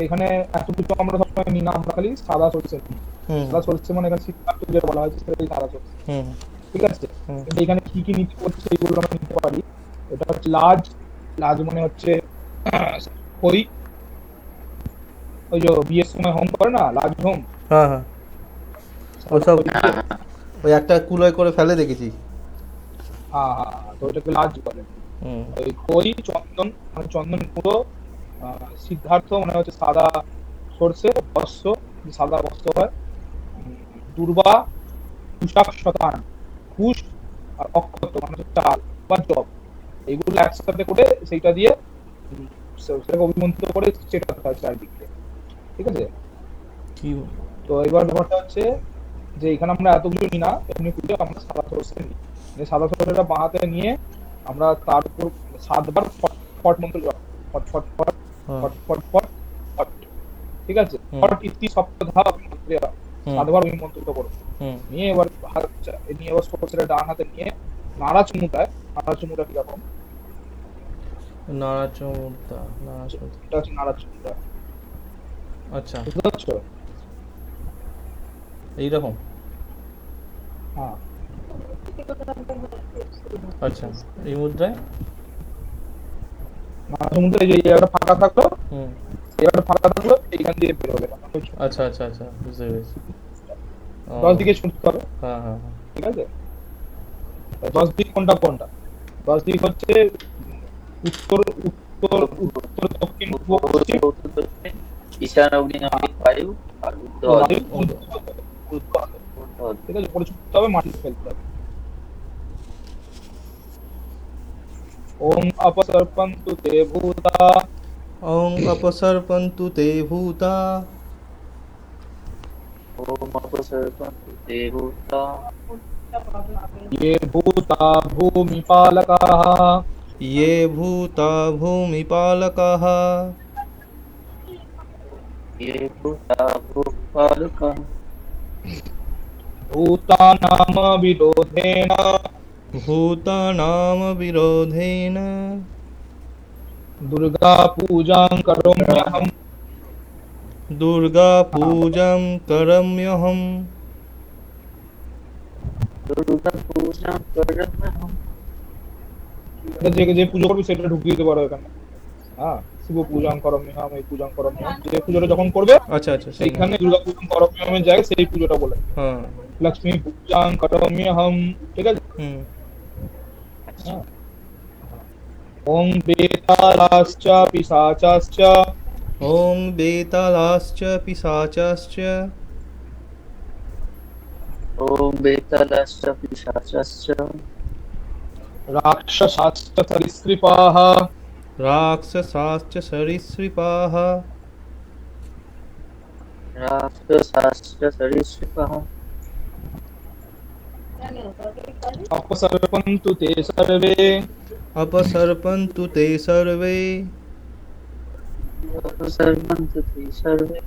এখানে এত কিছু আমরা সবসময় নিই না, আমরা খালি সাদা সরষে নিই। হুম, সাদা সরষে মানে এখানে সিদ্ধার্থ যেটা বলা হয়েছে সেটাই সাদা সরষে, হুম, ঠিক আছে। হুম, কিন্তু এখানে কি কি নিতে বলছে সেইগুলো আমরা নিতে পারি। এটা হচ্ছে লাজ, লাজ মানে হচ্ছে ওই ওই যে বিয়ের সময় হোম করে না, লাজ হোম, হ্যাঁ হ্যাঁ, ওসব দিয়ে, ওই একটা কুলোয় করে ফেলে দেখেছি। হ্যাঁ হ্যাঁ হ্যাঁ, তো ওটাকে লাজ বলে। হুম, ওই খই চন্দন মানে চন্দন গুঁড়ো, সিদ্ধার্থ মানে হচ্ছে সাদা সর্ষে, বস্ত্র সাদা বস্ত্র হয়, দুর্বা কুশাক শতান, কুশ আর অক্ষত মানে হচ্ছে চাল বা জব, এইগুলো একসাথে করে সেইটা দিয়ে সেটাকে অভিমন্ত্রিত করে চেটাতে হয় চারদিকে, ঠিক আছে। কি? তো এবার ব্যাপারটা হচ্ছে যে এখানে আমরা এতগুলো নিই না, এমনি পুজো আমরা সাদা সরষে নিই। যে সাদা সরষেটা বাঁ হাতে নিয়ে আমরা তার উপর 7 বার ফট ফট মন্ত্র জপ, ফট ফট ফট হ্যাঁ, ফট ফট ফট ফট, ঠিক আছে। হুম, ফট ইতি সপ্তাহ হুম, 7 বার অভিমন্ত্রিত করো। হুম। নিয়ে এবার নিয়ে এবার সরষেটা ডান হাতে নিয়ে নাড়া চুমুটায়, নাড়া চুমুটা কিরকম, নাড়াচমড়া, নাড়াচমড়া। এটা হচ্ছে নাড়া চুমুটা, আচ্ছা, বুঝতে পারছো? এইরকম। হ্যাঁ, আচ্ছা, এই মুদ্রায়। নাড়া চুমুটা এই যে একটা ফাঁকা থাকলো, হুম, এই একটা ফাঁকা থাকলো, এইখান দিয়ে বেরোবে, আচ্ছা আচ্ছা আচ্ছা, বুঝতে পেরেছি। ও, 10 দিকে ছুটতে হবে, হ্যাঁ হ্যাঁ হ্যাঁ, ঠিক আছে। 10 দিক কোনটা কোনটা, 10 দিক হচ্ছে উত্তর উত্তর উত্তর দক্ষিণ পূর্ব পশ্চিম, ঈশান অগ্নি নামিক বায়ু আর উদ্ধ বায়ু, ও- উত্তর হবে, ঠিক আছে। পরে ছুটতে হবে, মাটিতে ফেলতে হবে। ওম অপসর্পন্তু তে ভূতা ওং অপসর্পন্তু তে ভূতা ওম অপসর্পন্তু তে ভূতা ये भूता भूमिपालकाः ये भूता भूमिपालकाः ये भूता भूपालकाः भूतानाम विरोधेन भूतानां विरोधेन दुर्गा पूजां करोम्यहम् दुर्गा पूजां करोम्यहम्। দুর্গা পূজা করম্যহম। যে পুজো করবে সেটা ঢুকিয়ে দিতে পারো এখানে। হ্যাঁ, শিব পূজাং করম্যহম, এই পূজাং করম্যহম, যে পুজোটা যখন করবে আচ্ছা আচ্ছা, সেইখানে দুর্গা পূজাং করম্যহমের জায়গায় সেই পুজোটা বলে, হ্যাঁ, লক্ষ্মী পূজাং করম্যহম, ঠিক আছে। হুম। হ্যাঁ। ওম বেতালাশ্চ পিশাচাশ্চ ॐ बेतालाश्च पिशाचाश्च ওম বেতালাশ্চ পিশাচাশ্চ राक्षसाश्च सरीसृपाः राक्षसाश्च सरीसृपाः রাক্ষসাশ্চ সরীসৃপাः अपसर्पन्तु ते सर्वे अपसर्पन्तु ते सर्वे অপসর্পন্তু তে সর্বে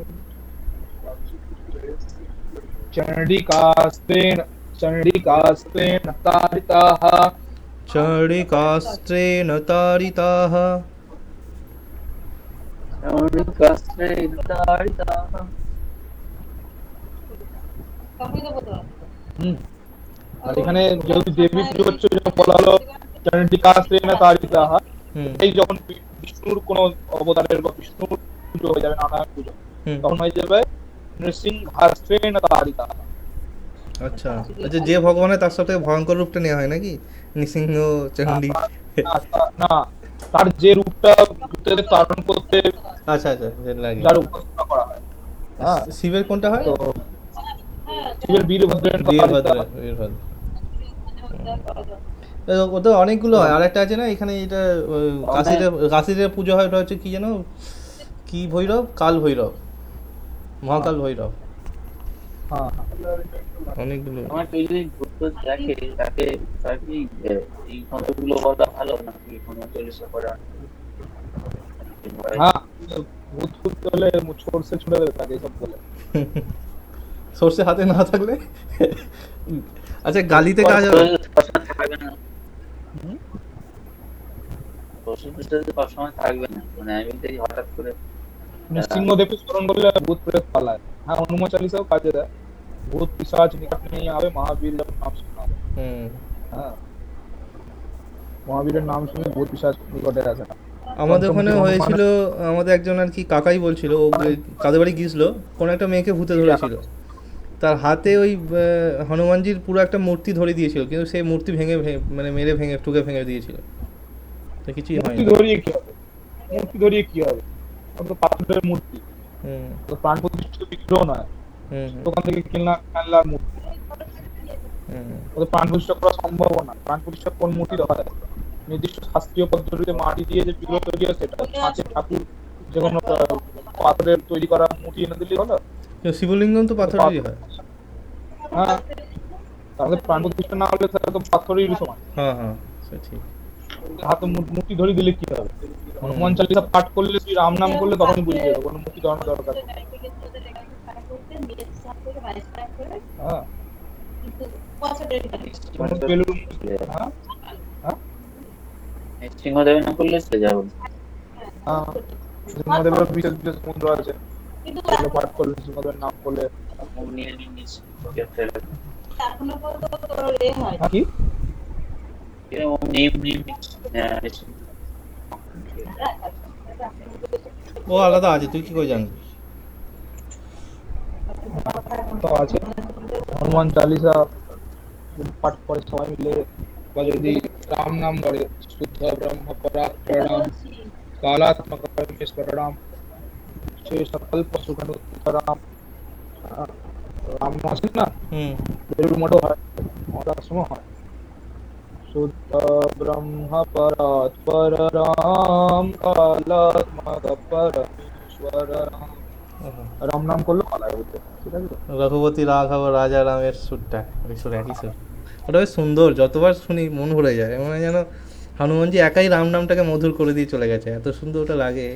चण्डिकास्तेन चण्डिकास्तेन ताडिताः चण्डिकास्त्रेण ताडिताः হুম। আর এখানে যেহেতু দেবী পুজো হচ্ছে, যেটা বলা হলো চন্ডিকাস্ত্রেণ তারিতাহা, হুম এই যখন বিষ্ণুর কোনো অবতারের বা বিষ্ণুর পুজো হয়ে যাবে, নারায়ণ পুজো, হুম তখন হয়ে যাবে নৃসিংহাস্ত্রেণ তারিতাহা। আচ্ছা আচ্ছা, যে ভগবানের তার সাথে ভয়ঙ্কর রূপটা নেওয়া হয় নাকি, নৃসিংহ না চণ্ডী? না, তার যে রূপটা ভূতেদের তাড়ন করতে আচ্ছা আচ্ছা, যেটা লাগে। যার উপাসনা করা হয়, হ্যাঁ, শিবের কোনটা হয়? তো শিবের বীরভদ্রের বীরভদ্র, তারিতাহা। বীরভদ্র। ওদের অনেকগুলো হয়, আর একটা আছে না এখানে, এটা কাশিতে, কাশিতে পুজো হয়, ওটা হচ্ছে কি যেন, কি ভৈরব, কাল ভৈরব, মহাকাল ভৈরব, হ্যাঁ হ্যাঁ। অনেকগুলো। আমার কেউ যদি ভূত টুত দেখে তাকে, তাকে এই মন্ত্রগুলো বলা ভালো নাকি কোনো চল্লিশে পড়া? হ্যাঁ, ভূত ভূত হলে সর্ষে ছুড়ে দেবে তাকে, এসব বলে। সর্ষে হাতে না থাকলে? আচ্ছা, গালিতে কাজ হবে? সবসময় থাকবে না, হুম? পশু সবসময় থাকবে না, মানে আমি দেখি হঠাৎ করে নৃসিংহদেবকে স্মরণ করলে ভূত প্রেত পালায়। হ্যাঁ, হনুমান চালিসাও কাজে দেয়। ভূত পিশাচ নিকট नहीं आवे, महावीर जब नाम सुना। হুম। হ্যাঁ, মহাবীরের নাম শুনে ভূত পিশাচ নিকটে আসে না। আমাদের ওখানে পঞ্চমুখী হয়েছিল, হনুমানের আমাদের একজন আর কি কাকাই বলছিল, ও কাদের বাড়ি গিয়েছিল, কোনো একটা মেয়েকে ভূতে ধরেছিল, তার হাতে ওই হনুমানজির পুরো একটা মূর্তি ধরে দিয়েছিল, কিন্তু সেই মূর্তি মানে মেরে ভেঙে টুকে ভেঙে দিয়েছিল, তো কিছুই মূর্তি হয়নি। ধরিয়ে কি হবে? মূর্তি ধরিয়ে কি হবে? ওটা তো পাথরের মূর্তি, হুম তো প্রাণ প্রতিষ্ঠিত বিগ্রহ নয়। হুম হুম দোকান থেকে খেলনার মূর্তি, হুম ওদের প্রাণ প্রতিষ্ঠা করা সম্ভব না। প্রাণ প্রতিষ্ঠা কোন মূর্তি দেখা যায়? নির্দিষ্ট শাস্ত্রীয় পদ্ধতিতে মাটি দিয়ে যে বিগ্রহ তৈরি হয়, সেটা কাঁচের ঠাকুর, যে কোনো পাথরের তৈরি করা মূর্তি এনে দিলেই হলো। কিন্তু শিবলিঙ্গম তো পাথরেরই হয়। হ্যাঁ, তাহলে প্রাণ প্রতিষ্ঠা না হলে তাহলে তো পাথরেরই সমান। হ্যাঁ হ্যাঁ, সে ঠিক। হাতে মূর্তি ধরে দিলে কি হবে? হুম হনুমান চালিসা পাঠ করলে, শ্রী রাম নাম করলে, তখনই বুঝে যাবে কোনো মূর্তি ধরানোর দরকার নেই। হ্যাঁ, কোনো বেলুন, হ্যাঁ হ্যাঁ সিংহদেবের নাম করলে চলে যাবো। হ্যাঁ, সিংহদেবের বিশেষ বিশেষ মন্ত্র আছে, সেগুলো পাঠ করলে, সিংহদেবের নাম করলে। মুখ নিয়ে নিয়ে নিচ্ছি, ওকে ফেলে দাও। হ্যাঁ, কি? এরকম নিয়ম নিয়ম নিচ্ছি। ও আলাদা আছে, তুই কি করে জানবি? তো আছে, হনুমান চালিসা পাঠ করে সবাই মিলে, বা যদি রাম নাম করে, শুদ্ধ ব্রহ্ম পরাক্রম কালাত্মক পরমেশ্বরাম শেষ কল্প সুখরাম। রাম আছেন না, হুম বেলুর মঠও হয়, মঠার সময় হয়। শুদ্ধ ব্রহ্ম পরাৎপর রাম কালাত্মক পরমেশ্বর রাম। রাম নাম করলে পালায় বুঝতে, ঠিক আছে? রঘুপতি রাঘব রাজা রামের সুরটা, ওই সুর, একই সুর। ওটা বেশ সুন্দর, যতবার শুনি মন ভরে যায়, মানে যেন হনুমানজি একাই রাম নামটাকে মধুর করে দিয়ে চলে গেছে, এত সুন্দর ওটা লাগে।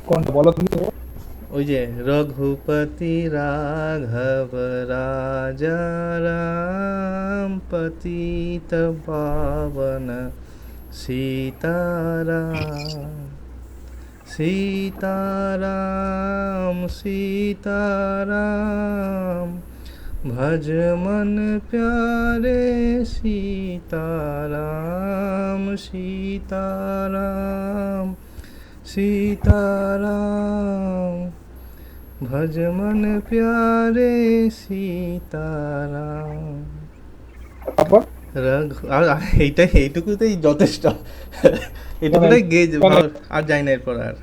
কোনটা বলো তুমি? ওই যে রঘুপতি রাঘব রাজা রাম পতিত পাবন সীতারাম, सीताराम सीताराम भज मन प्यारे सीताराम सीताराम सीताराम भज मन प्यारे सीताराम। তারপর এইটুকুতেই যথেষ্ট, এটুকুটাই গেজ, আর যাই না এরপর আর।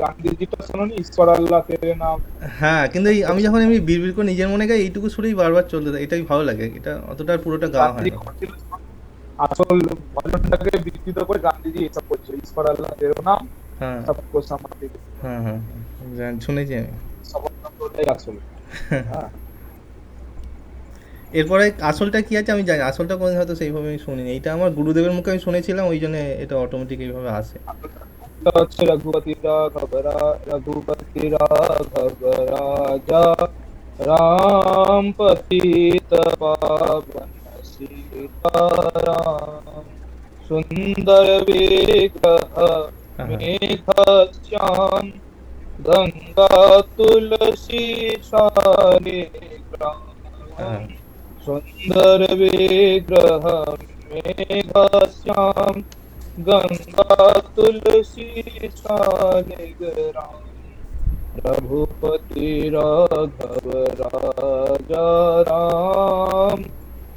গান্ধীজিটা শোনোনি, ঈশ্বর আল্লাহ তেরে নাম? হ্যাঁ, কিন্তু এই আমি যখন এমনি বিড়বিড় করে নিজের মনে গাই, এইটুকু সুরেই বারবার চলতে থাকে, এটাই ভালো লাগে, এটা অতটা আর পুরোটা গাওয়া হয় গান্ধীজি না। করছিল, আসল ভজনটাকে বিকৃত করে গান্ধীজি এসব করছিল, ঈশ্বর আল্লাহ তেরে নাম হ্যাঁ সবকো সমাধি, হ্যাঁ হ্যাঁ শুনেছি আমি। সবটাই আসল। হ্যাঁ, এরপরে আসলটা কি আছে আমি জানি, আসলটা কোনোদিন হয়তো সেইভাবে আমি শুনিনি, এইটা আমার গুরুদেবের মুখে আমি শুনেছিলাম, ওই জন্য এটা অটোমেটিক এইভাবে আসে। এটা হচ্ছে রঘুপতি রাঘব রাজা রাম পতিত পাবন সীতারাম सुंदर विग्रह मेघश्याम गंगा तुलसी शालिग्राम হ্যাঁ सुंदर विग्रह मेघश्याम गंगा तुलसी शालिग्राम रघुपति राघव राजा राम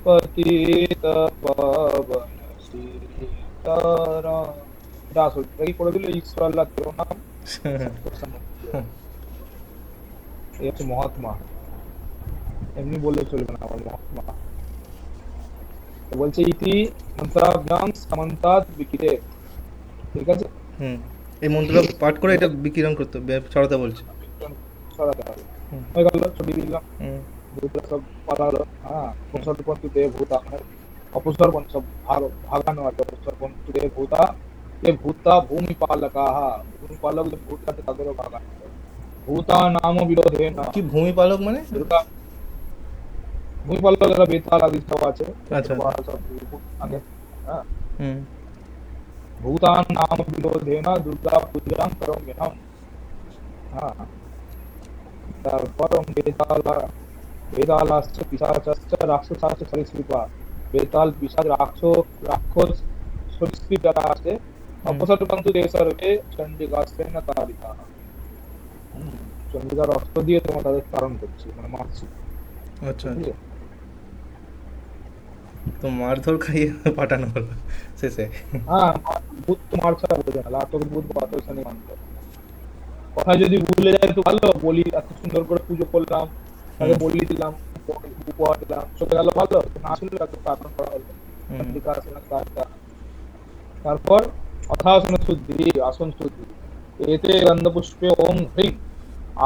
पतित पावन सीताराम। দাস ওই করে দিলে ঈশ্বর আল্লাহ তোর নাম এই হচ্ছে মহাত্মা, এমনি বললে চলবে না আমার মহাত্মা। তো বলছে ইতি মন্ত্রাভ্যাম সমন্তাৎ বিকিরে, ঠিক আছে। হুম এই মন্ত্রটা পাঠ করে এটা বিকিরণ করতে হবে, ছড়াতে বলছে। ছড়াতে হবে। হুম হয়ে গেল, ছবি দিলাম, হুম ভূতরা সব পালালো। হ্যাঁ, অপসর্পন্তু দেব ভূতা, অপসর্পণ সব ভাগানো আর কি। অপসর্পন্তু দেব ভূতা, এ ভূতা ভূমিপালকাঃ, ভূমিপালক যে ভূত আছে তাদেরও ভাগানো। ভূতা নাম বিরোধে না, কি ভূমিপালক মানে? দুর্গা ভূমিপালক যারা বেতাল আদি সব আছে, আচ্ছা। সব ভূত আগে। হ্যাঁ, হুম ভূতান নাম বিরোধেন দুর্গা পূজাং করম্যহম। হ্যাঁ, তারপর বেতালাশ্চ পিশাচাশ্চ রাক্ষসাশ্চ সরীসৃপা, বেতাল পিশাচ রাক্ষস সরীসৃপ যারা আছে, অপসর্পন্তু তে সর্বে চণ্ডিকাস্তেন তাড়িতাঃ। চণ্ডিকার অস্ত্র দিয়ে তোমার তাদের তাড়ন করছি, মানে মারছি। আচ্ছা বুঝলে? তো মারধর খাইয়ে পাঠানো হলো শেষে। হ্যাঁ, ভূত তো মার ছাড়া বোঝে না, লাতক ভূত বাতক শনি মন্ত্র। কথা যদি ভুলে যায় তো ভালো, বলি এত সুন্দর করে পুজো করলাম, তাকে বলি দিলাম, উপহার দিলাম, চলে গেল ভালো, না শুনলে তাকে প্রার্থনা করা হলো। চণ্ডিকা আসন তাড়িতাঃ। তারপর অথাসন শুদ্ধি, আসন শুদ্ধি। এতে গন্ধপুষ্পে ওম হ্রিং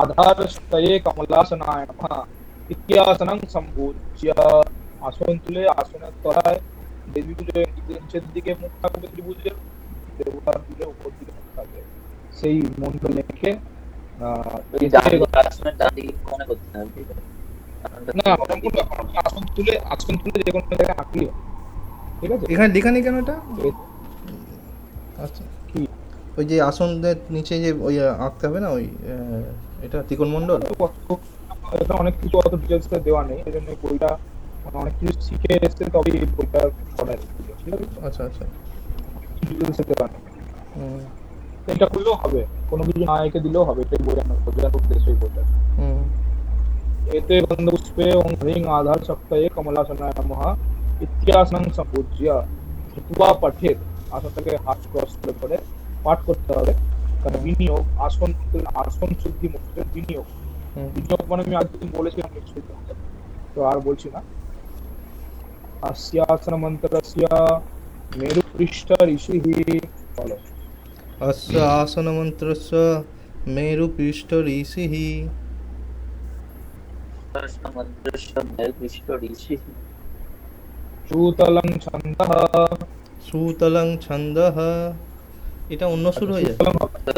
আধারস্তয়ে কমলাসনায় নমঃ ইত্যাসনং সম্পূজ্য। আসন তুলে আসনের তলায় দেবী পুজো নিচের দিকে মুখ থাকবে ত্রিভুজের, দেবতার দিকে উপর দিকে মুখ থাকবে, সেই মন্ত্র লিখে ওই ডান আসনের ডান দিকে মনে করতে হবে, ঠিক আছে? না, আসন তুলে যে কোনো জায়গায় আঁকলি হবে, ঠিক আছে। এখানে লেখা নেই কেন এটা? এ- আচ্ছা, কি ওই যে আসনদের নিচে যে ওই আঁকতে হবে না, ওই এটা ত্রিকোণমণ্ডল। এটা অনেক কিছু অত ডিটেলস দেওয়া নেই, এই জন্য এই বইটা মানে অনেক কিছু শিখে এসছে তবে এই বইটা পড়া ঠিক আছে। আচ্ছা আচ্ছা। ডিটেলস দেওয়া নেই, হুম তো এটা করলেও হবে, কোনো কিছু না এঁকে দিলেও হবে, এটাই বোঝানোর উদ্দেশ্য এই বইটা। হুম एते गन्धपुष्पे ओं ह्रीं आधार शक्तये कमलासनाय नमः इत्यासनं सम्पूज्य हित्वा पठेत। আসনটাকে হাত ক্রস করে পাঠ করতে হবে, কারণ বিনিয়োগ আসন শুদ্ধি মন্ত্রের বিনিয়োগ। হুম বিনিয়োগ মানে আমি আজকে বলেছিলাম নিশ্চয়ই, তো আর বলছি না। अस्यासन मन्त्रस्य मेरुपृष्ठ ऋषिः, বলো। अस्य आसनमन्त्रस्य मेरुपृष्ठ ऋषिः মন্ত্রস্য মেরুপৃষ্ঠ ঋষিঃ সুতলং ছন্দঃ, সুতলং ছন্দঃ। এটা অন্য সুর হয়ে যায়। সুতলং আছে,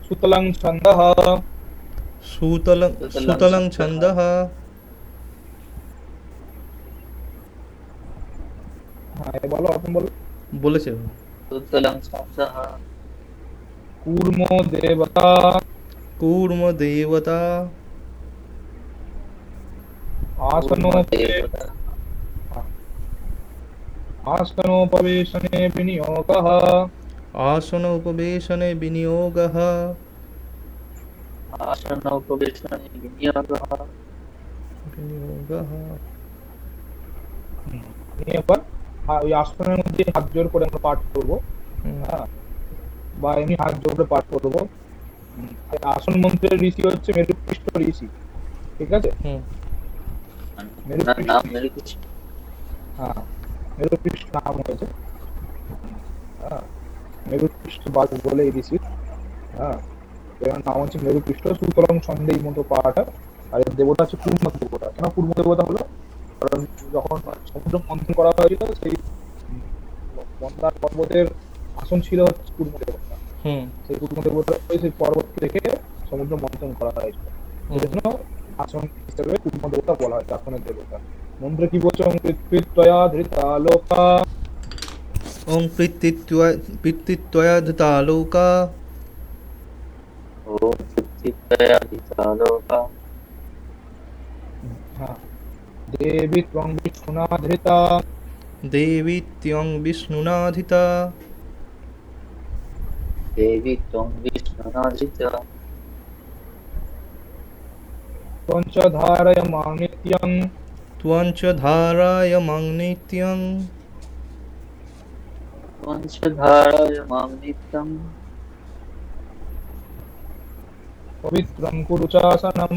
সুতলং ছন্দঃ, সুতলং সুতলং ছন্দঃ। হ্যাঁ বলো, আপনি বলো। বলেছে। সুতলং ছন্দঃ কূর্ম দেবতা, কূর্ম দেবতা। आसनोपवेशने विनियोगः, आसन उपवेशने विनियोगः। আসন উপবেশনে বিনিয়োগঃ বিনিয়োগः। এবার ওই আসনের মধ্যে হাত জোর করে আমরা পাঠ করবো, হুম, হ্যাঁ, বা এমনি হাত জোর করে পাঠ করবো। আসন মন্ত্রের ঋষি হচ্ছে মেরুপৃষ্ঠ ঋষি, ঠিক আছে। হুম, ওনার নাম মেরুপৃষ্ঠ। হ্যাঁ, মেরুপৃষ্ঠ নাম হয়েছে। হ্যাঁ, মেরুপৃষ্ঠ বাদ বলে এই ঋষি। হ্যাঁ, এর নাম হচ্ছে মেরুপৃষ্ঠ। সুতরাং সন্দেহ মতো পাঠ। আর এর দেবতা হচ্ছে কূর্ম দেবতা। কেন কূর্ম দেবতা হলো? কারণ যখন সমুদ্র মন্থন করা হয়েছিল, সেই মন্দার পর্বতের আসন ছিল হচ্ছে কূর্ম দেবতা। হুম, সেই কূর্ম দেবতা সেই পর্বত থেকে সমুদ্র মন্থন করা হয়েছিল, এই জন্য আসন হিসেবে কূর্ম দেবতা বলা হয়, আসনের দেবতা। মন্ত্র কি বলছে? ওম পৃথ্বীত্বয়া ধৃতা লোকা ওং পিতৃত্বয়া ধৃতা লোকা ॐ चित्तया হ্যাঁ, দেবী ত্বং বিষ্ণুনা ধৃতা দেবী ত্যং বিষ্ণুনাধিতা देवी त्वं विष्णुनादिता ত্বঞ্চ ধারয়মাং নিত্যং ত্বং চ ধারায়মাং নিত্যং त्वं च धारय मां नित्यं পবিত্রং কুরু চাসনম।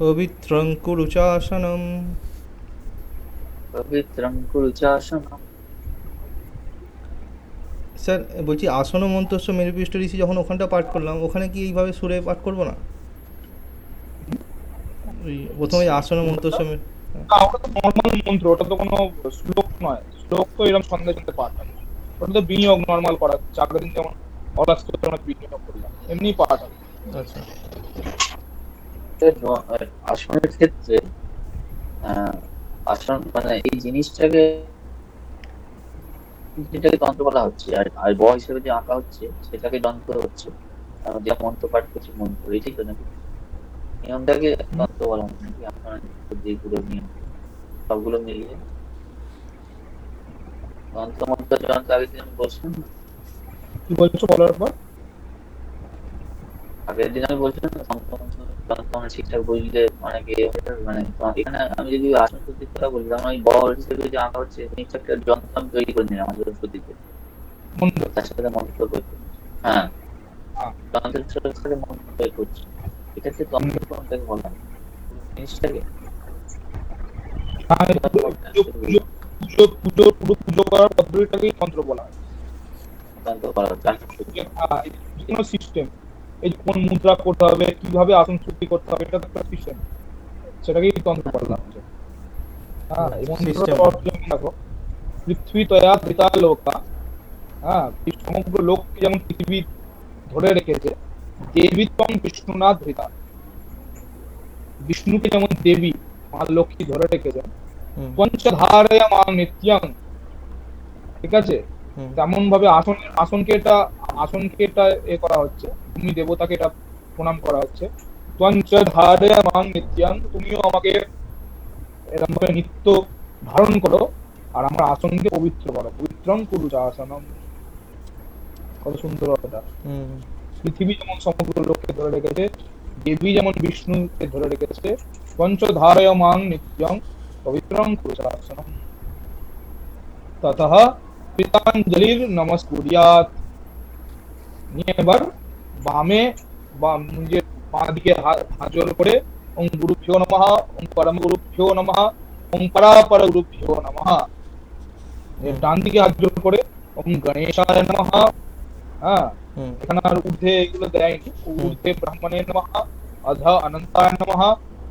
পবিত্রং কুরু চাসনম। पवित्रं कुरु चासनं। স্যার বলছি আসন মন্তস্য মেরুপৃষ্ঠ ঋষি যখন ওখানটা পাঠ করলাম, ওখানে কি এইভাবে সুরে পাঠ করবো না? ওই প্রথমে আসন মন্তস্য না, ওটা তো নর্মাল মন্ত্র, ওটা তো কোনো শ্লোক নয়। শ্লোক তো এরকম সন্ধ্যা সন্ধ্যে পাঠ হয়। ওটা তো বিনিয়োগ নর্মাল করা হচ্ছে, আগের দিন যেমন অলাস্তর আমরা বিনিয়োগ করলাম, এমনি পাঠ হয়। আচ্ছা। আসনের ক্ষেত্রে আসন মানে এই জিনিসটাকে যেটাকে যন্ত্র বলা হচ্ছে, আর ব হিসেবে যে আঁকা হচ্ছে সেটাকে যন্ত্র হচ্ছে। যে মন্ত্র পাঠ করছে মন্ত্র, এই ঠিক তো নাকি? নিয়মটাকে যন্ত্র বলা হয় নাকি? আপনার যেগুলো নিয়ম সবগুলো মিলিয়ে যন্ত্র মন্ত্র যন্ত্র আগের দিন আমি বলছিলাম না? কি বলছো বলার পর? আগের দিন আমি বলছিলাম না যন্ত্র মন্ত্র যন্ত্র মানে ঠিকঠাক বুঝলে অনেকে মানে এখানে আমি যদি আসন শুদ্ধির কথা বলি, যেমন ওই বল হিসেবে যে আঁকা হচ্ছে জিনিসটাকে যন্ত্র আমি তৈরি করে নিলাম আসন শুদ্ধিতে, মন্ত্র। তার সাথে মন্ত্র করছি। হ্যাঁ, হ্যাঁ, যন্ত্রের সাথে মন্ত্র তৈরি করছি, এটাকে তন্ত্র কোনটাকে বলা হয়? জিনিসটাকে হ্যাঁ, পুরো পুজো করার পদ্ধতিটাকেই তন্ত্র বলা হয়। তন্ত্র করা হচ্ছে আসন শুদ্ধি। হ্যাঁ, এই যে কোনো সিস্টেম, এই যে কোন মুদ্রা করতে হবে, কিভাবে আসন শুদ্ধি করতে হবে, এটা তো একটা সিস্টেম, সেটাকেই তন্ত্র বলা হচ্ছে। হ্যাঁ, এই মন্ত্রটার System. অর্থ যেমন দেখো, পৃথ্বী তয়া ধৃতা লোকা। হ্যাঁ, এই সমগ্র লোককে যেমন পৃথিবী ধরে রেখেছে, দেবী ত্বং বিষ্ণুনা ধৃতা। বিষ্ণুকে যেমন দেবী মা লক্ষ্মী ধরে রেখেছেন, হুম পঞ্চধারয়া মা নিত্যং, ঠিক আছে? হুম তেমন ভাবে আসনকে এটা এ করা হচ্ছে, তুমি দেবতাকে এটা প্রণাম করা হচ্ছে। পঞ্চধারয়া মা নিত্যং, তুমিও আমাকে এরকম ভাবে নিত্য ধারণ করো, আর আমার আসনকে পবিত্র করো। পবিত্রং কুরু আসনম। কত সুন্দর এটা। হুম পৃথিবী যেমন সমগ্র লোককে ধরে রেখেছে, দেবী যেমন বিষ্ণুকে ধরে রেখেছে। পঞ্চধারয়মাং নিত্যং পবিত্রং কুরুশাসনম। ততঃ কৃতাঞ্জলির নমস্কুর্যাৎ। নিয়ে এবার বামে বা নিজের বাঁ দিকে হাত জোড় করে ওং গুরুভ্যো নমঃ, ওং পরম গুরুভ্যো নমঃ, ওং পরাপর গুরুভ্যো নমঃ। হুম ডান দিকে হাত জোড় করে ওং গণেশায় নমঃ। হ্যাঁ, হুম এখানে আর ঊর্ধ্বে এগুলো দেয়নি। ঊর্ধ্বে ব্রাহ্মণে নমঃ, অধ অনন্তায় নমঃ,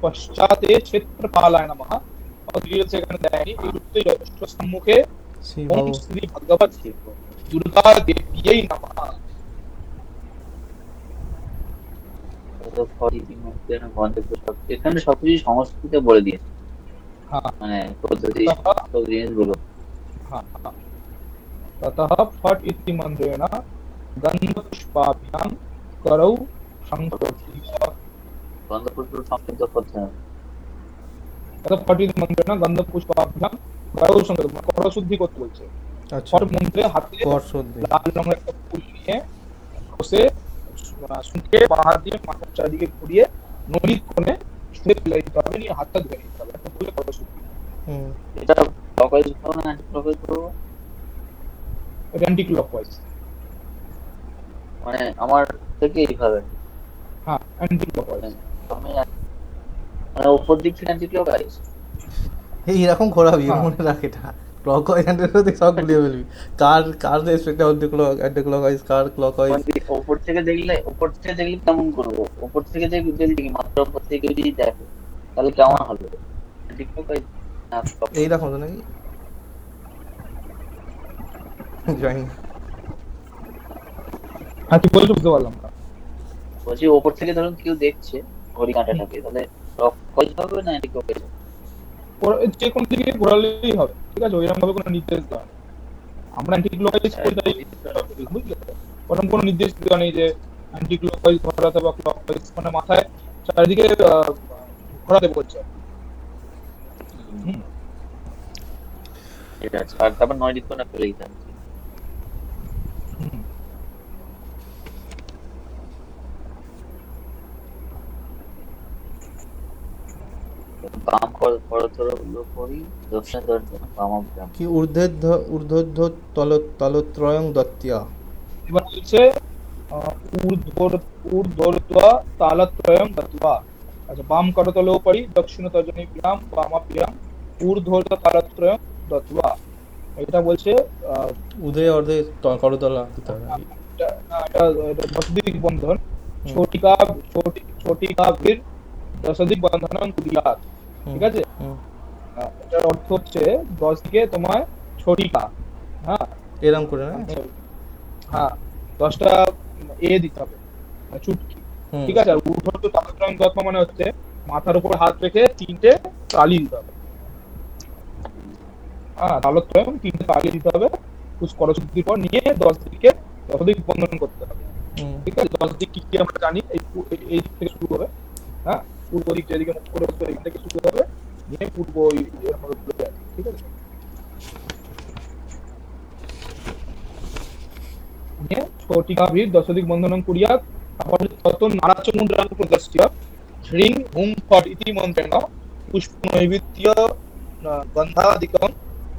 পশ্চাতে ক্ষেত্রপালায় নমঃ। এখানে দেয়নি। এই ঊর্ধ্বে যথেষ্ট সম্মুখে শ্রী ওং বাবু শ্রী ভগবত দুর্গা দেবীই নমঃ। এখানে সবকিছু সংস্কৃতে বলে দিয়েছে, হ্যাঁ, মানে পদ্ধতি সব জিনিসগুলো। হ্যাঁ, হ্যাঁ। ततः फट् इति मन्त्रेण गन्धपुष्पाभ्यां करौ संशोध्य। গন্ধপুষ্প সংক্ষিপ্ত করতে হবে। ततः फट् इति मन्त्रेण गन्धपुष्पाभ्यां करौ संशोध्य, মানে কর শুদ্ধি করতে বলছে। আচ্ছা ফট মন্ত্রে হাতে কর সদ্ধি লাল রঙের একটা ফুল নিয়ে বসে শুকে বাঁ হাত দিয়ে মাথার চারিদিকে ঘুরিয়ে নলিত কোণে শুয়ে ফেলে দিতে হবে, নিয়ে হাতটা ধুয়ে নিতে হবে। একটা বলে কর শুদ্ধি। হুম এটা ক্লকওয়াইজ করবো না অ্যান্টি ক্লকওয়াইজ করবো? Anti clockwise. মানে আমার থেকে এইভাবে, হ্যাঁ, অ্যান্টি ক্লকওয়াইজ। আমি মানে উপর দিক থেকে অ্যান্টি ক্লকওয়াইজ। এইরকম ঘোরাবি, হ্যাঁ। মনে রাখ এটা ক্লক ওয়াইজ সব গুলিয়ে ফেলবি। কার কার রেসপেক্টে অ্যান্টি ক্লক ওয়াইজ, কার ক্লক ওয়াইজ। উপর থেকে দেখলে কেমন করবো? উপর থেকে যদি মাত্র উপর থেকে যদি দেখো তাহলে কেমন হবে? অ্যান্টি ক্লকওয়াইজ না clockwise? এইরকম তো নাকি, জানি না। হ্যাঁ, কি বলছো বুঝতে পারলাম না। বলছি ওপর থেকে ধরুন কেউ দেখছে ঘড়ি কাঁটাটাকে, তাহলে ক্লকওয়াইজ হবে না অ্যান্টি ক্লকওয়াইজ? যে কোনো দিকে ঘোরালেই হবে, ঠিক আছে, ওইরকম ভাবে কোনো নির্দেশ দেওয়া নেই। আমরা অ্যান্টি ক্লকওয়াইজ করি তাই, বুঝলে, ওরকম কোনো নির্দেশ দেওয়া নেই যে অ্যান্টি ক্লকওয়াইজ ঘোরাতে বা ক্লকওয়াইজ, মানে মাথায় চারিদিকে ঘোরাতে বলছে। হুম। ঠিক আছে, আর তারপর 9 দিক কোণে ফেলে দিতে হবে। হুম। বাম করতল করি, দক্ষিণ দর্শন বামাভ্যাম। কি ঊর্ধ্বধ্ব তলত্রয়ং দত্তিয়া। এবার বলছে ঊর্ধ্বর্ধ্বা তালত্রয়ং দত্ত্বা। আচ্ছা, বাম করতলোপরি দক্ষিণ তর্জনীভ্যাম বামাভ্যাম ঊর্ধ্বর্ধ্বা তালত্রয়ং দত্ত্বা। এটা বলছে উদে অর্ধে করতলা দিতে হবে। এটা দশদিক বন্ধন। হুম। ছোটিকাভির দশদিক বন্ধনং কুর্যাৎ। হুম, ঠিক আছে, হুম। এটার অর্থ হচ্ছে 10 দিকে তোমার ছোটিকা, হ্যাঁ, এরম করে না? মানে, হ্যাঁ, 10টা দিতে হবে, মানে চুটকি। হুম। ঠিক আছে, আর ঊর্ধ্বর্ত তালত্রয়ং দত্ত্বা মানে হচ্ছে মাথার উপর হাত রেখে 3টে তালি দিতে হবে। হ্যাঁ, তালত্রয়ং 3টে তালি দিতে হবে, করচুক্তির পর নিয়ে 10 দিকে দশদিক বন্ধন করতে হবে। হুম। ঠিক আছে, 10 দিক কি কি আমরা জানি, এই দিক থেকে শুরু হবে। হ্যাঁ, পূর্ব দিক যেদিকে মুখ করে বসবে এখান থেকে শুরু হবে, নিয়ে পূর্ব এরকম ভাবে যাবে। ঠিক আছে, নিয়ে ছোটিকাভির দশদিক বন্ধনং কুর্যাৎ। তারপর তত নারাচমুদ্রাং প্রদর্শ্য হ্রিং হুং ফট ইতি মন্ত্রেণ পুষ্পনৈবেদ্য গন্ধাদিকং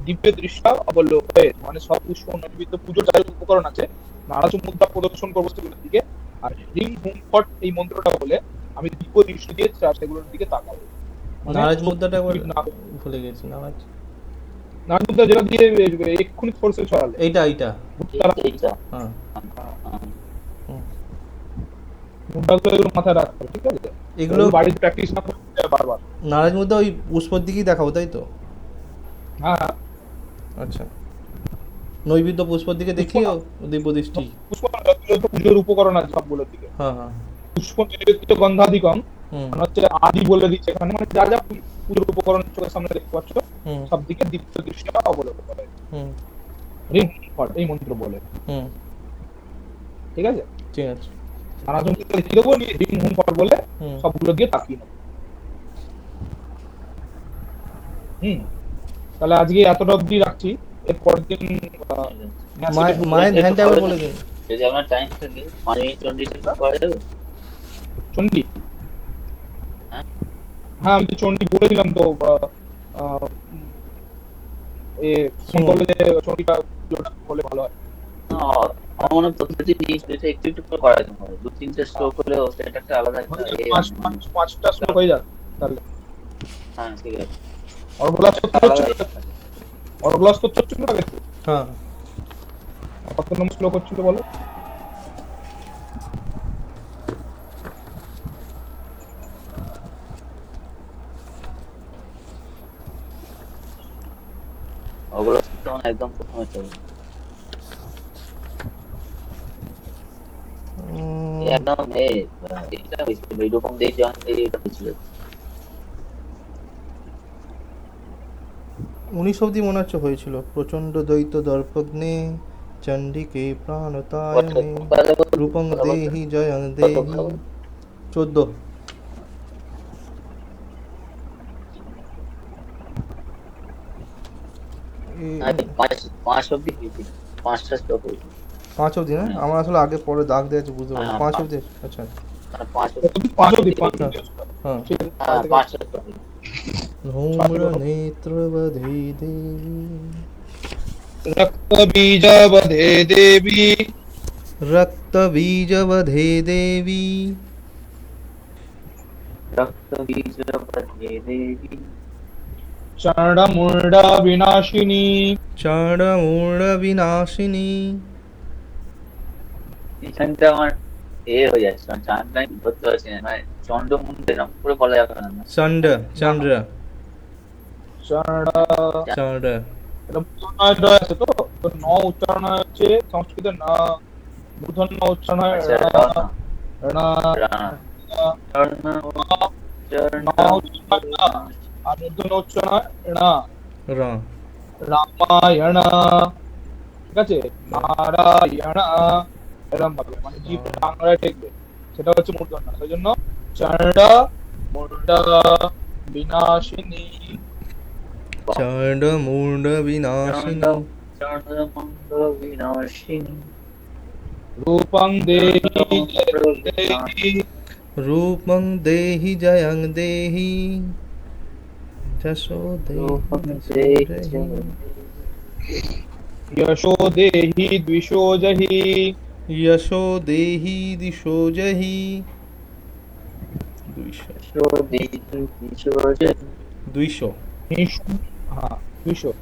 দিব্য দৃষ্টা অবলোকয়ে। মানে সব পুষ্প নৈবেদ্য পুজোর যা উপকরণ আছে নারাচমুদ্রা প্রদর্শন করবো সেগুলোর দিকে, আর হ্রিং হুং ফট এই মন্ত্রটা বলে আমি দিব্য দৃষ্টি দিয়ে সেগুলোর দিকে তাকাবো। মানে নারাজ মুদ্রাটা একবার না- ভুলে গেছি। নারাজ নারাচমুদ্রা যেটা দিয়ে এক্ষুনি ফোর্সে ছড়ালে এইটা এইটা হ্যাঁ। হুম। মুদ্রাগুলো এগুলো মাথায় রাখতে হবে। ঠিক আছে, এগুলো এগুলো বাড়িতে প্র্যাকটিস না করতে হবে বারবার। নারাজ মুদ্রা ওই পুষ্পর দিকেই দেখাবো, তাই তো? হ্যাঁ, আচ্ছা, নৈবেদ্য পুষ্পর দিকে দেখিও দিব্য দৃষ্টি। পুষ্প যতগুলো তো পুজোর উপকরণ আছে সবগুলোর দিকে হ্যাঁ, হ্যাঁ। পুষ্প নৈবেদ্য গন্ধাধিকম হুম, মানে হচ্ছে আদি বলে দিচ্ছে এখানে, মানে যা যা পুজোর উপকরণ চোখের সামনে দেখতে পাচ্ছ হুম, সব দিকে দীপ্ত দৃষ্টিটা অবলোকন করে হুম, রিং ফট এই মন্ত্র বলে। হুম। ঠিক আছে, ঠিক আছে। নানাজন লিখে দেবো, নিয়ে রিং হুম ফট বলে হুম। সবগুলো দিয়ে তাকিয়ে নেবো। তাহলে আজকে এতটা অবধি রাখছি। এর পরের দিন মায়ের ধ্যানটা একবার বলে দিন। যদি আপনার টাইম থাকে মানে চন্ডিটা করা যাবে। চণ্ডী, হ্যাঁ, হ্যাঁ আমি তো চণ্ডী বলে দিলাম তো, আহ, এ ফোন করলে যে চণ্ডীটা পুজোটা হলে ভালো হয়। আমার মনে হয় প্রতিটি জিনিস এটা একটু একটু করে করা যেতে পারে। 2-3টে স্ট্রোক হলেও সেটা একটা আলাদা একটা পাঁচটা শ্লোক হয়ে যাক তাহলে। হ্যাঁ, ঠিক আছে। অর্গলাস করতে আলাদা হচ্ছে, অর্গলাস করতে হচ্ছিল না একটু, হ্যাঁ। কত নম্বর শ্লোক হচ্ছিল বলো? ওগুলো তখন একদম প্রথমে চলবে। একদম এটা হয়েছিল এইরকম দিয়ে যখন এটা হয়েছিল। 19 অব্দি মনে হচ্ছে হয়েছিল। প্রচণ্ড দ্বৈত দর্পগ্নে চণ্ডিকে প্রাণতায়নে রূপং দেহি জয়ং দেহি। 14। পাঁচ অব্দি হয়েছিল, 5টা স্ট্রোক হয়েছিল। 5 অব্দি না? আমার আসলে আগে পরে দাগ দেওয়া আছে, বুঝতে পারছি। 5 অব্দি। আচ্ছা। পাঁচ পাঁচ অবধি, পাঁচ হ্যাঁ, অবধি। হ্যাঁ। ঠিক আছে, হ্যাঁ, 5টা স্ট্রোক। ধূম্র নেত্রবধে দেবী রক্তবীজবধে দেবী রক্তবীজবধে দেবী রক্তবীজবধে দেবী চণ্ডমুণ্ডা বিনাশিনী। চণ্ডমূঢ় বিনাশিনী। এখানটা আমার হয়ে যাচ্ছে, চার লাইন ধরতে পারছি না, মানে চন্দ্রমুন্ডে এরকম করে বলা যাবে না। চন্দ্র চন্দ্র চণ্ড, চন্দ্র। এটা মূর্ধন্য ড আছে তো, তো ন উচ্চারণ হয় হচ্ছে সংস্কৃতে না, মূর্ধন্য উচ্চারণ হয় আচ্ছা, ণ, ণ, রানা ন উচ্চারণ হয় না। আর মূর্ধন্য উচ্চারণ হয় ণ, রা। রামায়ণ, ঠিক আছে, নারায়ণ, এরকম ভাবে মানে জিভটা টাংরায় ঠেকবে, সেটা হচ্ছে মূর্ধন্য, সেই জন্য চণ্ড মুন্ড বিনাশিনী। চণ্ড মুন্ড বিনাশিনী। চণ্ডমুণ্ড বিনাশিনী। রূপং দেহি চণ্ডমুণ্ড জয়ং বিনাশিনী। দেহি, রূপং দেহি জয়ং দেহি, যশো রূপং দেহি দিশো দেহি জহি। জয়ং দেহি। यशो देहि द्विषो जहि, यशो देहि दिशो जहि। द्विषो। यशो देहि दिशो जहि। द्विषो। निषु, हाँ द्विषो,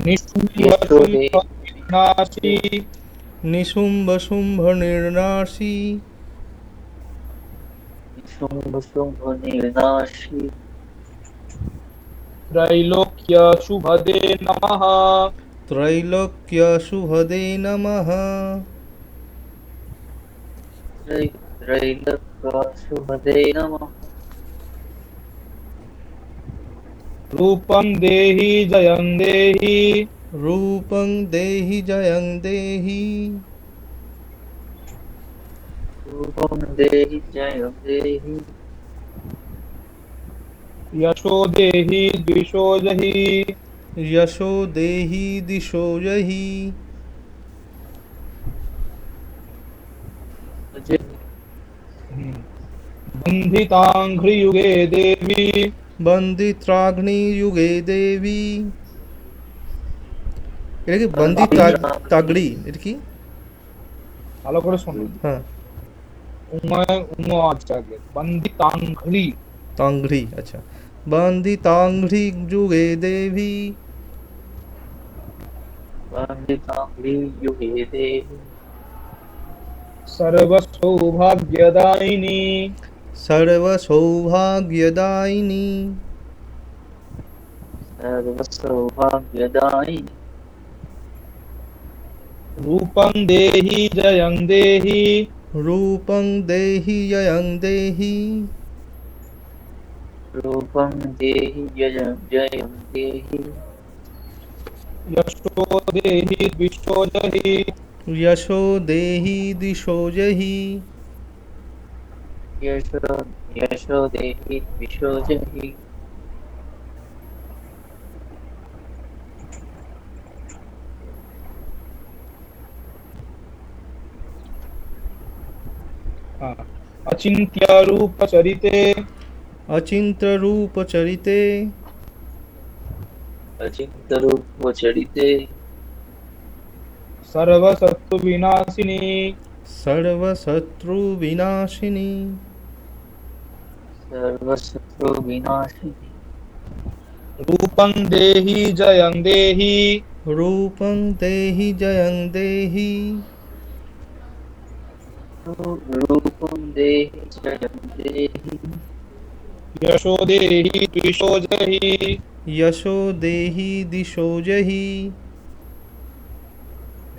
निशुम्भ यशो शुम्भ देहि विनाशी, निशुम्भ शुम्भ निर्नाशी। शुम्भ शुम्भ निर्नाशी। त्रैलोक्य शुभदे नमः, त्रैलोक्य शुभदे नमः। त्रैलोक्यशुभदे नमः। रूपं देहि जयं देहि, रूपं देहि जयं देहि। रूपं देहि जयं देहि। यशो देहि द्विषो जहि, यशो देहि दिशो जहि। बन्धिताङ्घ्रियुगे देवी, बन्दित्राग्नियुगे देवी। এটা কি বন্দি তাগড়ি, এটা কি? ভালো করে শোনো, হ্যাঁ, উম আছে আগে, বন্ধিতাঙ্ঘ্রি, তাংঘ্রি, আচ্ছা। বন্দি তাংঘ্রি যুগে দেবী। वन्दिताङ्घ्रियुगे देहि। सर्वसौभाग्यदायिनी, सर्वसौभाग्यदायिनी। सर्वसौभाग्यदायिनि। रूपं देहि जयं देहि, रूपं देहि जयं देहि। रूपं देहि जयं जयं देहि। यशो देहि द्विषो जहि, यशो देहि दिशो जहि। यशो यशो देहि द्विषो जहि। हाँ, अचिन्त्य रूप चरिते, अचिन्त्य रूप चरिते। अचिन्तरूपचरिते। सर्वशत्रु विनाशिनी, सर्वशत्रु विनाशिनी। सर्वशत्रुविनाशिनि। रूपं देहि जयं देहि, रूपं देहि जयं देहि। रूपं देहि जयं देहि। यशो देहि द्विषो जहि, यशो देहि दिशो जहि।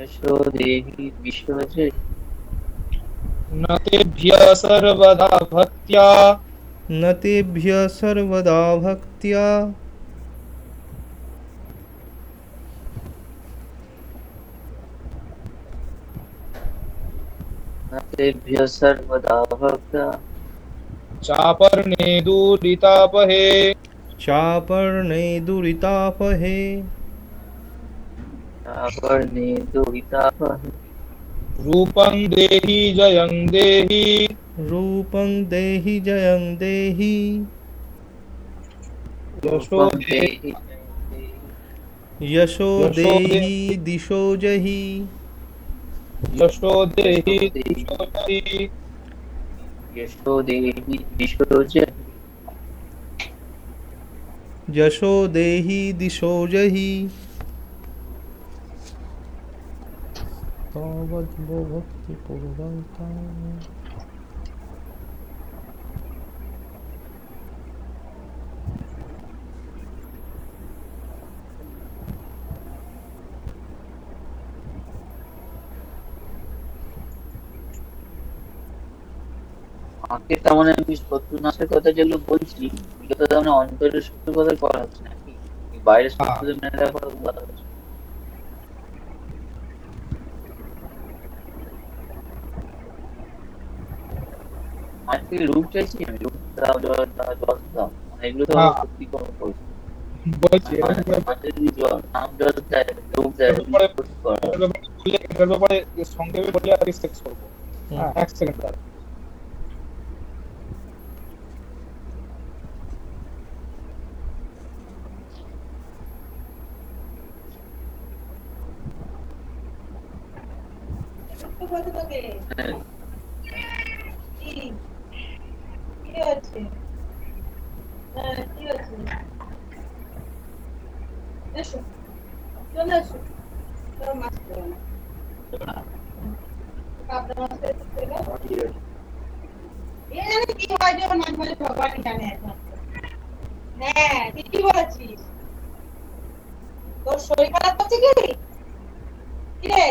यशो देहि द्विषो जहि। न तेभ्यः सर्वदा भक्त्या, न तेभ्यः सर्वदा भक्त्या। न तेभ्यः सर्वदा भक्त्या। चापर्णे दूरितापहे, चापर्णे दुरितापहे। चापर्णे दुरितापहे। रूपं देहि जयं देहि, रूपं देहि जयं देहि। यशो रूपं देहि देहि जयं देहि। यशो यशो देहि देहि दिशो जहि। यशो देहि यशो देहि द्विषो जहि, यशो देहि दिशो जहि। यशो देहि दिशो जहि। तावद्भो भक्तिपूर्वकं। আজকে তার মানে আমি শত্রু নাশের কথা যেগুলো বলছি, এগুলো তো তার মানে অন্তরের শত্রুর কথাই বলা হচ্ছে নাকি? বাইরের হ্যাঁ, শত্রুদের মেনে দেওয়ার কথা বলা হচ্ছে? মায়ের থেকে রূপ চাইছি আমি, রূপ দাও, জল দাও, জল দাও, মানে এগুলো তো হ্যাঁ, সত্যি কোনো বলছি। বলছি মানে মাঝে যদি নাম জল দেয়, রূপ দেয়, এটার এগুলো ব্যাপারে সত্যি করা এটার হচ্ছে। ব্যাপারে এটার ব্যাপারে সংক্ষেপে বলে আর শেষ করবো। হুম। হ্যাঁ, 1 সেকেন্ড দাঁড়া। হ্যাঁ, হ্যাঁ ঠিকই বলেছিস। তোর শরীর খারাপ হচ্ছে কি? কি রে,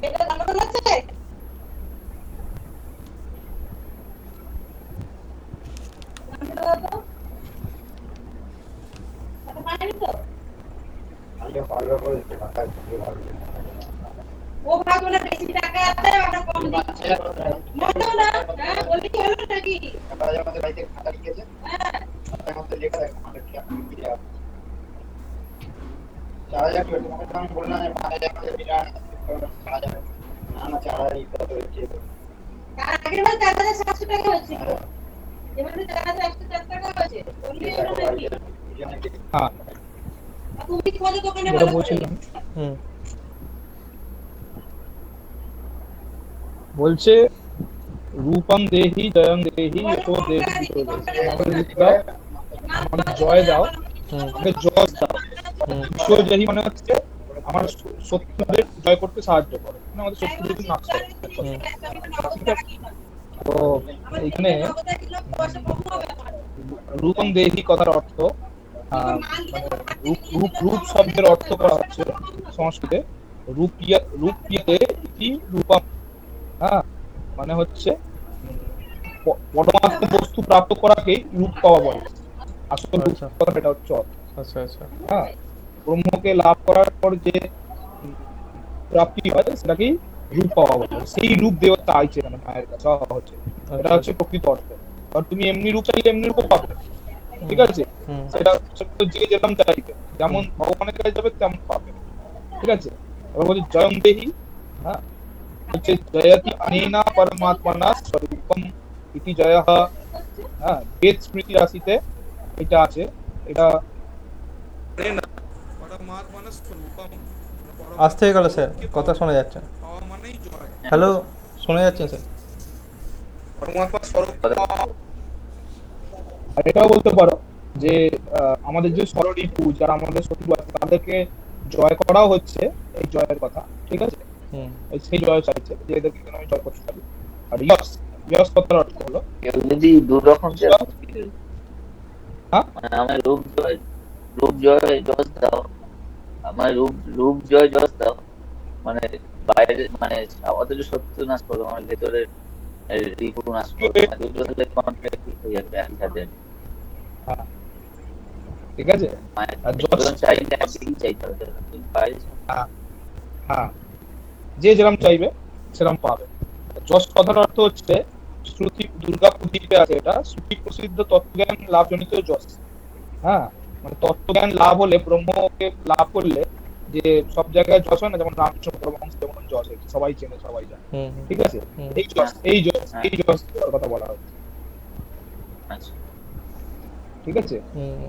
পেটে যন্ত্রণা হচ্ছে? পাইনি তো। ও ভাবো না বেশি টাকা আছে ওটা কম দিচ্ছে। বলো না, হ্যাঁ বলি কি হলো নাকি? হ্যাঁ তার আগের বার 4,700 টাকা হয়েছিল, এবারে 4,104 টাকা হয়েছে। বললি হলো নাকি? হ্যাঁ, আর তুমি খোঁজো দোকানে যেটা ভালো করে। বলছিলাম, হুম। বলছে রূপং দেহি জয়ং দেহি যশো দেহি যশো দেহি, আমাকে রূপ দাও, আমাকে জয় দাও, হুম। আমাকে যশ দাও। হুম। যশো দেহি মানে হচ্ছে আমার শত্রুদের জয় করতে সাহায্য করো, মানে আমাদের শত্রুদের নাশ করো। হুম। ঠিক আছে? তো এইখানে রূপং দেহি কথার অর্থ মানে রূপ রূপ শব্দের অর্থ করা হচ্ছে সংস্কৃতে রূপিয়তে ইতি রূপম। হ্যাঁ, মানে হচ্ছে পরমাত্ম বস্তু প্রাপ্ত করাকেই রূপ পাওয়া বলে। আসল রূপ আচ্ছা কথা এটা হচ্ছে অর্থ। আচ্ছা আচ্ছা। হ্যাঁ, ব্রহ্মকে লাভ করার পর যে প্রাপ্তি হয় সেটাকেই রূপ পাওয়া বলে। সেই রূপ দেওয়া চাইছে মানে মায়ের কাছে চাওয়া হচ্ছে, এটা আচ্ছা। হচ্ছে প্রকৃত অর্থ। আর তুমি এমনি রূপ চাইলে এমনি রূপ পাবে, ঠিক আছে? হুম। সেটা সেটা যে যেরকম চাইবে, যেমন হুম। ভগবানের কাছে যাবে তেমন পাবে, ঠিক আছে? এবার বলছি জয়ং দেহি। হ্যাঁ, হচ্ছে জয়তি অনেনা পরমাত্মনা স্বরূপম ইতি জয়ঃ। হ্যাঁ, বেদ স্মৃতি রাশিতে এটা আছে। এটা পরমাত্মনা স্বরূপম, আসতে হয়ে গেল স্যার, কথা শোনা যাচ্ছে না। পাওয়া মানেই জয়। হ্যালো, শোনা যাচ্ছে স্যার? পরমাত্মা স্বরূপ। আর এটাও বলতে পারো যে আমাদের যে ষড়রিপু যারা আমাদের শত্রু আছে তাদেরকে জয় করাও হচ্ছে এই জয়ের কথা, ঠিক আছে? হুম। সেই জয় চাইছে যে এদেরকে যেন আমি জয় করতে পারি। আর ইয়স, ইয়স কথার অর্থ হলো কেউ যদি দু রকম চায়, মুশকিল। হ্যাঁ, মানে আমার রূপ জয় যশ দাও, আমার রূপ জয় যশ দাও, মানে বাইরে মানে অথচ সত্য নাশ করবো, আমার ভেতরের রিপু নাশ করবো, মানে দুটো হলে কনফ্লিক্ট হয়ে যাবে একই সাথে। হ্যাঁ, ঠিক আছে। মায়ের আর থেকে যশ, দুজন চাইলে একদিকেই চাইতে হবে, কিন্তু বাইরে হ্যাঁ, হ্যাঁ, যে যেরকম চাইবে সেরকম পাবে। যশ কথার অর্থ হচ্ছে শ্রুতি, দুর্গা পুঁথিতে আছে এটা, শ্রুতি প্রসিদ্ধ তত্ত্বজ্ঞান লাভজনিত যশ। হ্যাঁ, মানে তত্ত্বজ্ঞান লাভ হলে, ব্রহ্মকে লাভ করলে যে সব জায়গায় যশ হয় না, যেমন রামকৃষ্ণ পরমহংস যেমন যশ হয়েছে, সবাই চেনে সবাই জানে, হুম। ঠিক আছে? হুম। এই যশ, এই যশ, হ্যাঁ, এই যশ দেওয়ার কথা বলা হচ্ছে, আচ্ছা। ঠিক আছে? হুম।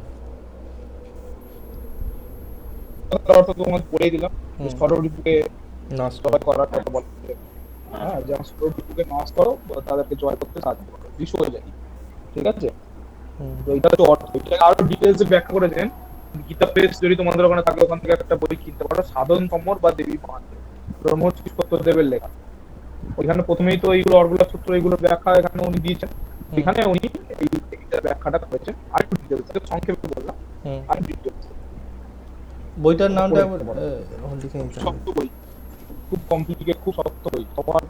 কথার অর্থ তোমাকে বলেই দিলাম যে হুম। ষড়রিপুকে নষ্ট। জয় করার কথা বলা হচ্ছে। হ্যাঁ, হ্যাঁ, যেমন ষড়রিপুকে নাশ করো, তাদেরকে জয় করতে সাহায্য করো, বিষয় জানি, ঠিক আছে? হুম। তো এটা হচ্ছে অর্থ। এটা আরো ডিটেলসে ব্যাখ্যা করেছেন গীতা প্রেস, যদি তোমাদের ওখানে থাকে ওখান থেকে একটা বই কিনতে পারো, সাধন সমর বা দেবী মহাত্ম, ব্রহ্মচিৎপত্র দেবের লেখা। ওইখানে প্রথমেই তো এইগুলো অর্গুলা সূত্র এইগুলোর ব্যাখ্যা এখানে উনি দিয়েছেন, এখানে উনি এইটার ব্যাখ্যাটা করেছেন। আর একটু ডিটেলস সংক্ষেপে বললাম, হুম। আর ডিটেলস বইটার নামটা পড়ে একবার নিতে পারো। লিখে নিতে হবে। শক্ত বই, খুব কমপ্লিকেটেড, খুব শক্ত বই, তোমার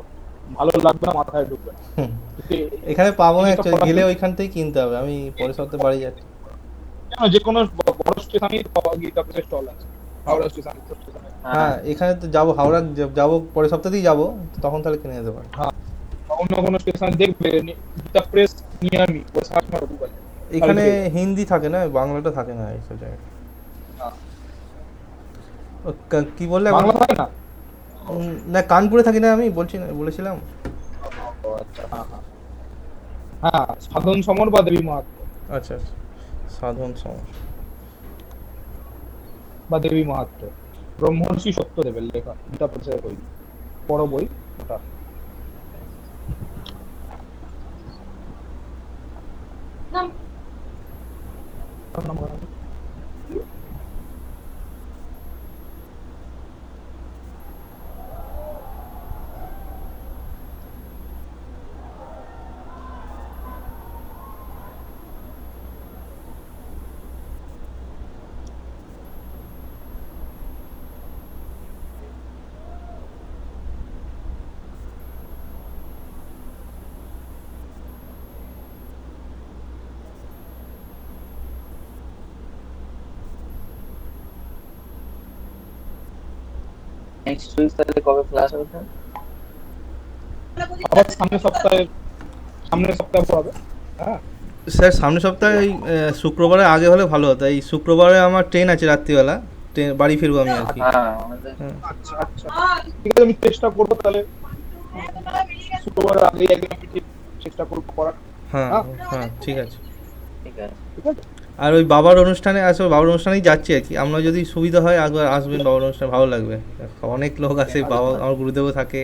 ভালো লাগবে না, মাথায় ঢুকবে না। হুম। কিন্তু এখানে পাবো না জিনিসটা actually, পাওয়া গেলে যায়। ওইখান থেকেই কিনতে হবে। আমি পরের সপ্তাহে বাড়ি যাচ্ছি। কেন যে কোনো বড় স্টেশনে গীতা প্রেসের স্টল আছে, হাওড়া স্টেশন, উত্তর স্টেশনে। হ্যাঁ এখানে তো যাবো, হাওড়া যাবো পরের সপ্তাহতেই যাবো, তখন তাহলে কিনে নিতে পারি। হ্যাঁ, বা অন্য কোনো স্টেশনে দেখবে গীতা প্রেস নিয়ার মি, ওই সার্চ মারো গুগলে। এখানে হিন্দি থাকে না, বাংলাটা থাকে না এইসব জায়গায়। হ্যাঁ। কি বললে আবার? বাংলা থাকে না? না কানপুরে থাকি না আমি, বলেছিলাম। ও আচ্ছা, হ্যাঁ হ্যাঁ হ্যাঁ, সাধন সমর বা দেবী মাহাত্ম্য, আচ্ছা আচ্ছা, সাধন সমাজ। বা দেবী মাহাত্ম্য, ব্রহ্মর্ষি সত্যদেবের লেখা, গীতা প্রেসের বই, বড় বই ওটা। নাম ওটার নাম বলো। নেক্সট উইক তাহলে কবে ক্লাস হবে স্যার? আবার সামনের সপ্তাহে পড়াবে। হ্যাঁ, স্যার সামনের সপ্তাহে এই শুক্রবারে আগে হলে ভালো হতো। এই শুক্রবারে আমার ট্রেন আছে রাত্রিবেলা, ট্রেন বাড়ি ফিরবো আমি আর কি। হ্যাঁ আমাদের হ্যাঁ আচ্ছা আচ্ছা, ঠিক আছে, আমি চেষ্টা করবো তাহলে শুক্রবার আগেই একদিন আমি ঠিক চেষ্টা করবো করার। হ্যাঁ হ্যাঁ। হ্যাঁ ঠিক আছে। ঠিক আছে। ঠিক আছে, আর ওই বাবার অনুষ্ঠানে আসলে বাবার অনুষ্ঠানেই যাচ্ছি আর কি। আমরা যদি সুবিধা হয় একবার আসবেন বাবার অনুষ্ঠানে, ভালো লাগবে। অনেক লোক আসে, বাবা আমার গুরুদেবও থাকে,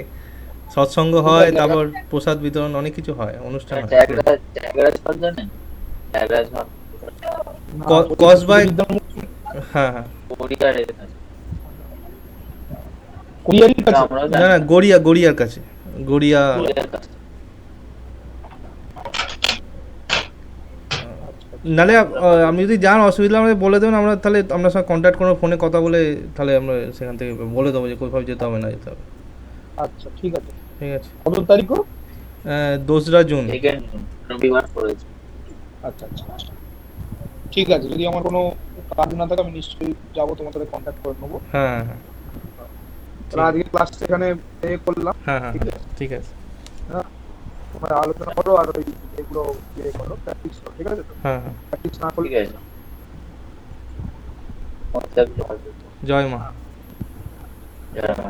সৎসঙ্গ হয়, তারপর প্রসাদ বিতরণ, অনেক কিছু হয়, অনুষ্ঠান হয়। ট্যাগরাজ ঘর জানেন? ট্যাগরাজ ঘর কসবাই। হ্যাঁ হ্যাঁ, কোরিয়ার এখানে আছে। কোরিয়ারই কাছে। আমরাও না জানি না, গড়িয়ার কাছে, গড়িয়া। কোরিয়ার কাছে। নালে আপনি যদি যান, অসুবিধা আমাদের বলে দেবেন, আমরা তাহলে আপনার সঙ্গে কন্ট্যাক্ট করবো, ফোনে কথা বলে তাহলে আমরা সেখান থেকে বলে দেবো যে কোথাও যেতে হবে না যেতে হবে। আচ্ছা ঠিক আছে, ঠিক আছে। কত তারিখ? 2রা জুন। সেকেন্ড রবিবার পড়েছে। আচ্ছা আচ্ছা আচ্ছা। ঠিক আছে, যদি আমার কোনো কাজ না থাকে আমি নিশ্চয়ই যাবো, তোমার সাথে কন্ট্যাক্ট করে নেবো। হ্যাঁ হ্যাঁ তাহলে আজকে ক্লাস এখানে করলাম। হ্যাঁ হ্যাঁ ঠিক আছে, ঠিক আছে। হ্যাঁ, তোমরা আলোচনা করো আর ওই এগুলো করো, প্র্যাকটিস করো, ঠিক আছে? হ্যাঁ হ্যাঁ, প্র্যাকটিস না ঠিক করলে আছে। মধ্যে জয় মা। জয় মা।